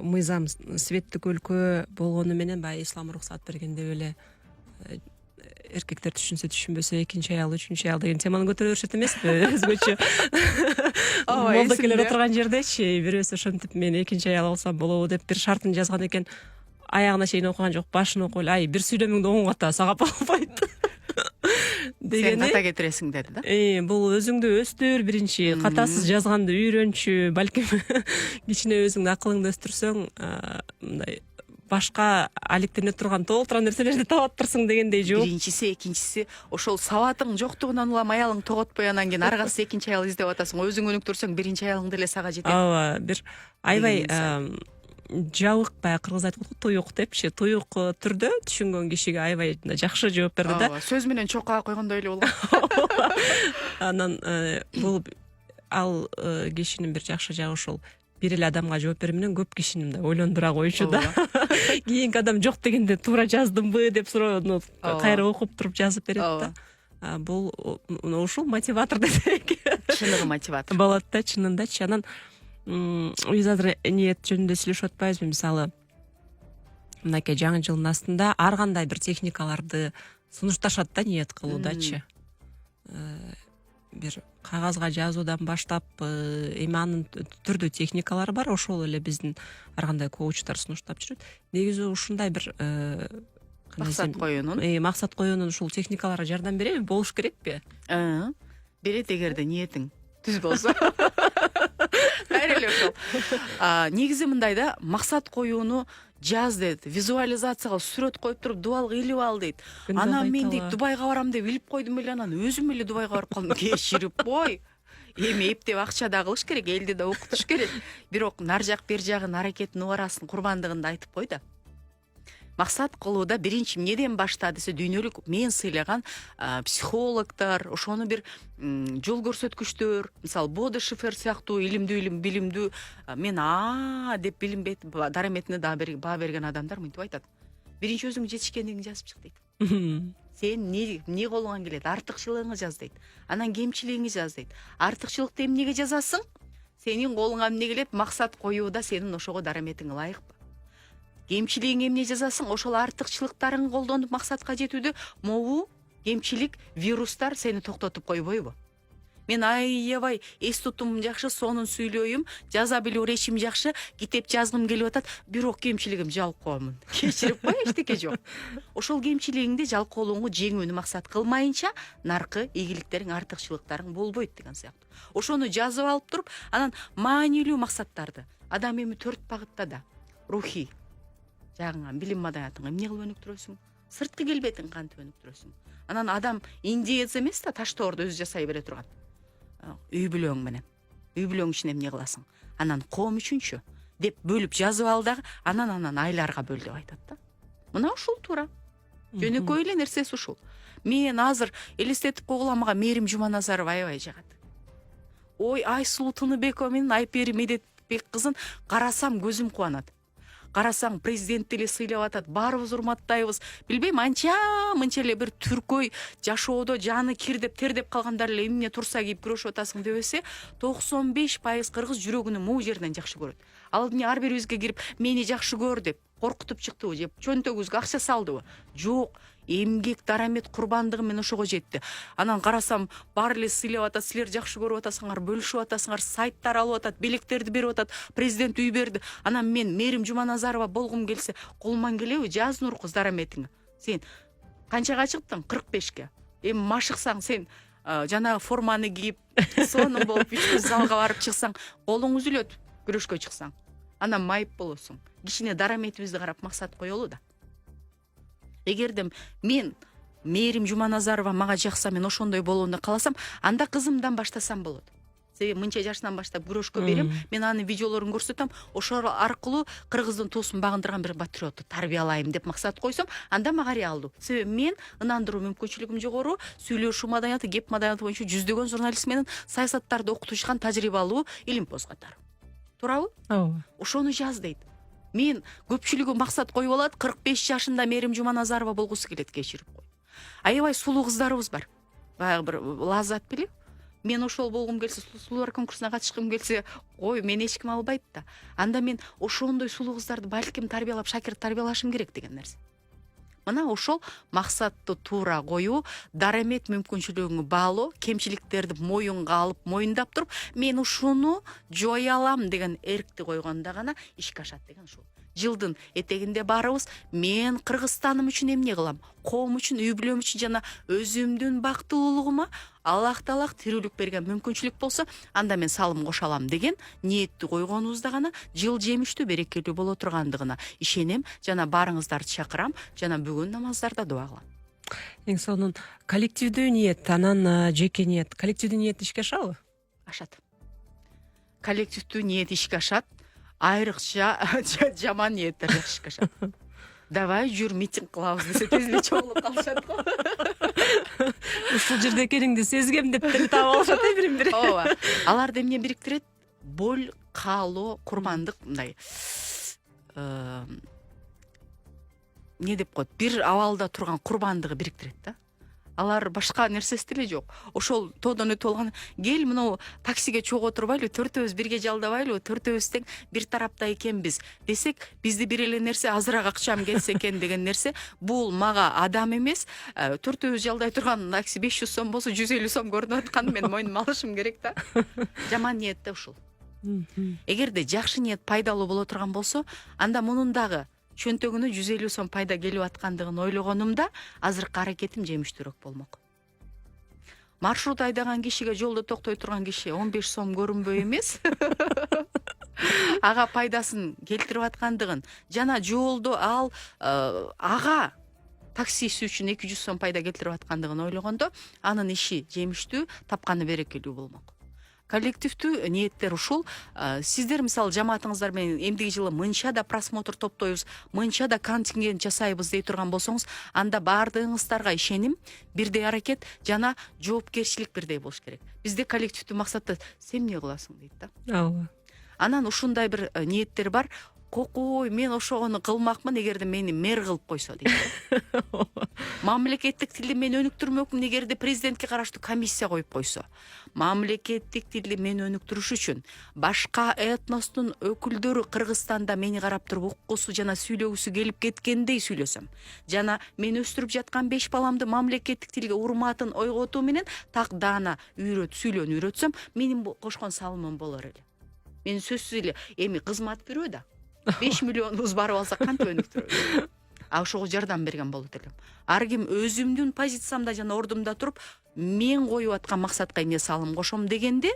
мыйзам светтик өлкө болгону менен баягы ислам уруксат берген деп эле эркектер түшүнсө түшүнбөсө экинчи аял, үчүнчү аял деген теманы көтөрө беришет эмеспи? Өзгөчө молдокелер отурган жердечи бирөөсү ошентип мен экинчи аял алсам болобу деп бир шартын жазган экен. Аягына чейин окуган жок, башын окуп эле, бир сүйлөмүңдү оң ката сага болбойт сен ката кетиресиң деди да. Бул өзүңдү өстүр, биринчи катасыз жазганды үйрөнчү, балким кичине өзүңдүн акылыңды өстүрсөң, мындай башка алектене турган толтура нерселерди табаттырсың дегендей жооп. Биринчиси, экинчиси, ошол сабатың жоктугунан улам аялың тоготпой, анан кийин аргасы экинчи аял издеп атасың. Өзүң өнүктүрсөң биринчи аялыңды эле сага жетет. Ооба, бир аябай жабык, баягы кыргыз айтып коет, туюк депчи, туюк түрдө түшүнгөн кишиге аябай жакшы жооп берди да. Сөз менен чокага койгондой эле болгон. Анан бул ал кишинин бир жакшы жагы ошол бир эле адамга жооп берүү менен көп кишини ойлондура коючу да. Кийинки адам жок дегенде туура жаздымбы деп суроону кайра окуп туруп жазып берет да. Бул ушул мотиватор десек. Чыныгы мотиватор. Болот да, чынындачы. Анан биз азыр ниет жөнүндө сүйлөшүп атпайбызбы? Мисалы, мынакей жаңы жылдын астында ар кандай бир техникаларды сунушташат да ниет кылуудачы. Бир кагазга жазуудан баштап эми анын түрдүү техникалары бар, ошол эле биздин ар кандай коучтар сунуштап жүрөт. Негизи ушундай бир максат коюунун ушул техникаларга жардам береби, болуш керекпи? Берет эгерде ниетиң түз болсо. Кайра эле ошол. Негизи мындай да, максат коюуну жаз дейт, визуализацияга сүрөт коюп туруп дубалга илип ал дейт. Анан мен дейт Дубайга барам деп илип койдум эле, анан өзүм эле Дубайга барып калдым. Кечирип кой. Эми эптеп акча да кылыш керек, элди да окутуш керек. Бирок нар жак бер жагын аракетин убарасын, курбандыгын да айтып кой да. Максат кылууда биринчи эмнеден башта десе, дүйнөлүк мен сыйлаган психологдор, ошону бир жол көрсөткүчтөр, мисалы Бода Шифер сыяктуу билимдүү мен деп дараметине баа берген адамдар мынтип айтат. Биринчи өзүң жетишкендигиңди жазып чык дейт. Сен эмне колуңан келет? Артыкчылыгыңды жаз дейт. Анан кемчилигиңди жаз дейт. Артыкчылыкты эмнеге жазасың? Сенин колуңан эмне келет? Максат коюуда сенин ошого дараметиң ылайыкпы? Кемчилигиң эмне жазасың? Ошол артыкчылыктарың колдонуп максатка жетүүдө могу кемчилик, вирустар сени токтотуп койбойбу? Мен аябай эс тутумум жакшы, сонун сүйлөйүм, жаза билүү речим жакшы, китеп жазгым келип атат, бирок кемчилигим жалкоомун. Кечирип кой, эчтеке жок. Ошол кемчилигиңди, жалкоолугуңду жеңүүнү максат кылмайынча, наркы ийгиликтериң, артыкчылыктарың болбойт деген сыяктуу. Ошону жазып алып туруп, анан маанилүү максаттарды. Адам эми 4 багытта да. Рухий, жагыңан билим маданиятыңа эмне кылып өнүктүрөсүң? Сырткы келбетиң кантип өнүктүрөсүң? Анан адам индиец эмес да, таш тоорду өзү жасай бере турган. Үй бүлөң менен. Үй бүлөң үчүн эмне кыласың? Анан коом үчүнчү деп бөлүп жазып ал дагы, анан айларга бөл деп айтат да. Мына ушул туура. Жөнөкөй эле нерсеси ушул. Мен азыр элестетип койгула, мага Мээрим Жуманазарова аябай жагат. Ой, Айсулуу Тыныбекова менен Айпери Медетбек кызын карасам көзүм кубанат. Карасаң президент эле сыйлап атат, баарыбыз урматтайбыз. Билбейм, мынча эле бир түркөй жашоодо жаны кир деп тердеп калгандар эле эмне турса кийип күрөшүп атасың дебесе, 95% кыргыз жүрөгүнүн могу жеринен жакшы көрөт. Ал эмне ар бирибизге кирип мени жакшы көр деп коркутуп чыктыбы же чөнтөгүбүзгө акча салдыбы? Жок. Эмгек, дарамет, курбандыгы менен ошого жетти. Анан карасам, баары эле сыйлап атат, силер жакшы көрүп атасыңар, бөлүшүп атасыңар, сайттар алып атат, белектерди берип атат, президент үй берди. Анан мен Мээрим Жуманазарова болгум келсе, колуман келеби? Жаз Нур кыз дараметиңи. Сен канчага чыктың? 45ке. Эми машыксаң, сен жанагы форманы кийип, сонун болуп, үчкү залга барып чыксаң, колуң үзүлөт, күрөшкө чыксаң. Анан майып болосуң. Кичине дараметибизди карап максат коелу да. Эгерде мен Мээрим Жуманазарова мага жакса, мен ошондой болууну кааласам, анда кызымдан баштасам болот. Себеби мынча жашынан баштап күрөшкө берем, мен анын видеолорун көрсөтөм, ошол аркылуу кыргыздын туусун багындырган бир патриотту тарбиялайм деп максат койсом, анда мага реалдуу. Себеби мен ынандыруу мүмкүнчүлүгүм жогору, сүйлөшүү маданияты, кеп маданияты боюнча жүздөгөн журналист менен саясаттарды окутушкан тажрыйбалуу илимпоз катары. Туурабы? Ооба. Ошону жаз дейт. Мен көпчүлүгү максат коюп алат, 45 жашында Мээрим Жуманазарова болгусу келет, кечирип кой. Аябай сулуу кыздарыбыз бар. Баягы бир Лаззат беле? Мен ошол болгум келсе, сулуулар конкурсуна катышкым келсе, ой, мен эч ким албайт да. Анда мен ошондой сулуу кыздарды балким тарбиялап, шакирт тарбиялашым керек деген нерсе. Мына ошол максатты туура коюу, дарамет мүмкүнчүлүгүңө баалоо, кемчиликтерди моюнга алып, моюндап туруп, мен ушуну жое алам деген эркти койгондо гана ишке ашат деген ушул. Жылдын этегинде баарыбыз мен Кыргызстаным үчүн эмне кылам? Коом үчүн, үй бүлөм үчүн жана өзүмдүн бактылуулугума Аллах Таалах тирүүлүк берген мүмкүнчүлүк болсо, анда мен салым кошо алам деген ниетти койгонубузда гана жыл жемиштүү, берекелүү боло тургандыгына ишенем, жана баарыңыздарды чакырам, жана бүгүн намаздарда дуа кылам. Эң сонун коллективдүү ниет, анан жеке ниет. Коллективдүү ниет ишке ашабы? Ашат. Коллективдүү ниет ишке ашат. Айрыкча жаман ниеттер ишке ашат. Давай жүр митинг кылабыз десе, тез эле чогулуп калышат го. Ушул жерде экениңди сезгем деп деле таап алышат бирин-бири. Ооба. Аларды эмне бириктирет? Боль, каалоо, курмандык, мындай эмне деп коет? Бир абалда турган курбандыгы бириктирет да. алар башка нерсеси деле жок. Ошол тоодон өтүп алган кел мына таксиге чогуу отурбайлы, төртөөбүз бирге жалдабайлы, төртөөбүз тең бир тарапта экенбиз десек, бизде бир эле нерсе азыраак акчам кетсе экен деген нерсе, бул мага адам эмес. Төртөөбүз жалдай турган такси 500 сом болсо 150 сом көрүнүп атканын мен мойнума алышым керек да. Жаман ниетте ушул. Эгерде жакшы ниет пайдалуу боло турган болсо, анда мунун дагы чөнтөгүнө 150 сом пайда келип аткандыгын ойлогонумда азыркы аракетим жемиштүүрөөк болмок. Маршрут айдаган кишиге, жолдо токтой турган киши 15 сом көрүнбөй эмес. Ага пайдасын келтирип аткандыгын жана жолдо ал ага таксиси үчүн 200 сом пайда келтирип аткандыгын ойлогондо, анын иши жемиштүү, тапканы берекелүү болмок. Коллективдүү ниеттер ушул. Сиздер мисалы жамаатыңыздар менен эмдиги жылы мынча да просмотр топтойбуз, мынча да контингент жасайбыз дей турган болсоңуз, анда баардыгыңыздарга ишеним, бирдей аракет жана жоопкерчилик бирдей болуш керек. Бизде коллективдүү максатта сен эмне кыласың дейт да. Ооба. Анан ушундай бир ниеттер бар. Кокой, мен ошогону кылмакмын эгерде мени мэр кылып койсо дейт. Мамлекеттик тилди мен өнүктүрмөкмүн эгерде президентке караштуу комиссия коюп койсо. Мамлекеттик тилди мен өнүктүрүш үчүн башка этностун өкүлдөрү Кыргызстанда мени карап туруп уккусу жана сүйлөгүсү келип кеткендей сүйлөсөм. Жана мен өстүрүп жаткан 5 баламды мамлекеттик тилге урматын ойготуу менен так даана сүйлөөнү үйрөтсөм, менин кошкон салымым болор эле. Мен сөзсүз эле эми кызмат бирөө да 5 миллионубуз барып алсак кантип өнүктүрөбүз? Ошого жардам берген болот элем. Ар ким өзүмдүн позициямда жана ордумда туруп, мен коюп аткан максатка эмне салым кошом дегенде,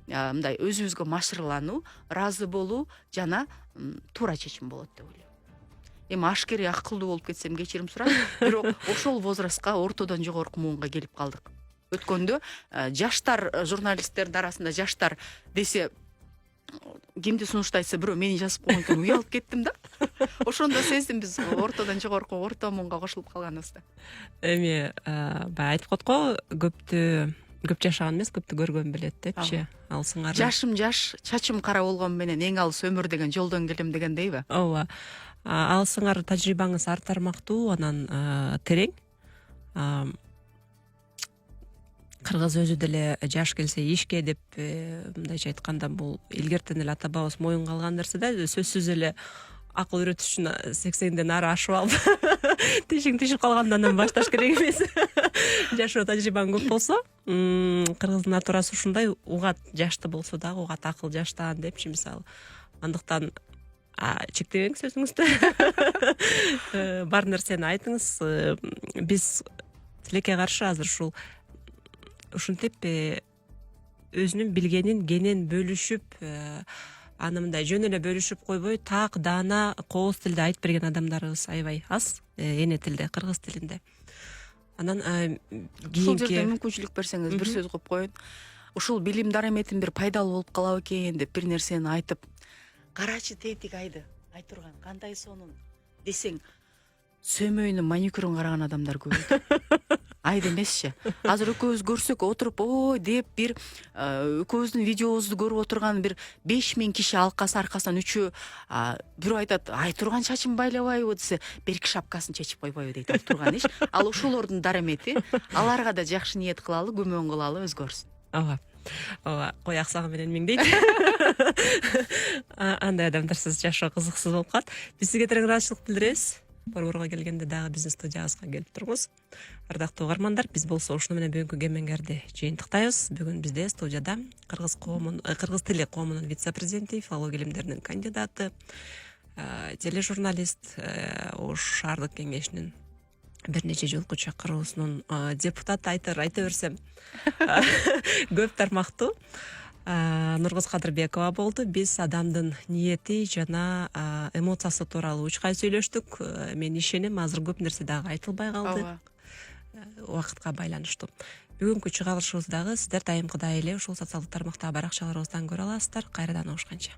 мындай өзүбүзгө машырлануу, ыраазы болуу жана туура чечим болот деп ойлойм. Эми ашкери акылдуу болуп кетсем кечирим сурайм, бирок ошол возрастка ортодон жогорку муунга келип калдык. Өткөндө жаштар, журналисттердин арасында жаштар десе, кимди сунуштайса бирөө мени жазып койгон экен, уялып кеттим да. Ошондо сездим биз ортодон жогорку орто муунга кошулуп калганыбызды. Эми баягы айтып коет го, көп жашаган эмес, көптү көргөн билет депчи. Ал сыңар. Жашым жаш, чачым кара болгон менен эң алыс өмүр деген жолдон келем дегендейби? Ооба. Ал сыңар тажрыйбаңыз ар тармактуу, анан терең. Кыргыз өзү деле жаш келсе ишке деп мындайча айтканда бул илгертен эле ата бабабыз моюнга алган нерсе да, сөзсүз эле акыл үйрөтүш үчүн 80ден ары ашып алып тишиң тишип калгандан анан башташ керек эмес. Жашоо тажрыйбаң көп болсо, кыргыздын натурасы ушундай, угат жашты болсо дагы угат акыл жаштан депчи мисалы. Андыктан чектебеңиз сөзүңүздү. Бар нерсени айтыңыз. Биз тилекке каршы азыр ушинтип өзүнүн билгенин кенен бөлүшүп, аны мындай жөн эле бөлүшүп койбой, так даана кооз тилде айтып берген адамдарыбыз аябай аз, эне тилде, кыргыз тилинде. Анан ушул жерде мүмкүнчүлүк берсеңиз бир сөз коюп коеюн. Ушул билим дараметим бир пайдалуу болуп калабы экен деп бир нерсени айтып, карачы тетик айды айтурган кандай сонун десең, сөмөйүнүн маникюрун караган адамдар көп. Айды эмесчи. Азыр экөөбүз көрсөк отуруп, ой деп бир экөөбүздүн видеобузду көрүп отурган бир 5000 киши алкасы аркасынан үчөө бирөө айтат, айтурган чачын байлабайбы десе, берки шапкасын чечип койбойбу дейт айтурган иш. Ал ошолордун дарамети, аларга да жакшы ниет кылалы, көмөң кылалы, өзгөрсүн. Ооба, кой аксагы менен миңдейт. Андай адамдарсыз жашоо кызыксыз болуп калат. Биз сизге терең ыраазычылык билдиребиз. Борборго келгенде дагы биздин студиябызга келип туруңуз. Ардактуу угармандар, биз болсо ушуну менен бүгүнкү кемеңгерди жыйынтыктайбыз. Бүгүн бизде студияда кыргыз тили коомунун вице-президенти, филология илимдеринин кандидаты, тележурналист, Ош шаардык кеңешинин бир нече жолку чакыруусунун депутаты айта берсем көп тармактуу Нургуз Кадырбекова болду. Биз адамдын ниети жана эмоциясы тууралуу учкай сүйлөштүк. Мен ишенем, азыр көп нерсе дагы айтылбай калды. Убакытка байланыштуу. Бүгүнкү чыгарылышыбыз дагы сиздер дайымкыдай эле ушул социалдык тармактагы баракчаларыбыздан көрө аласыздар. Кайрадан угушканча.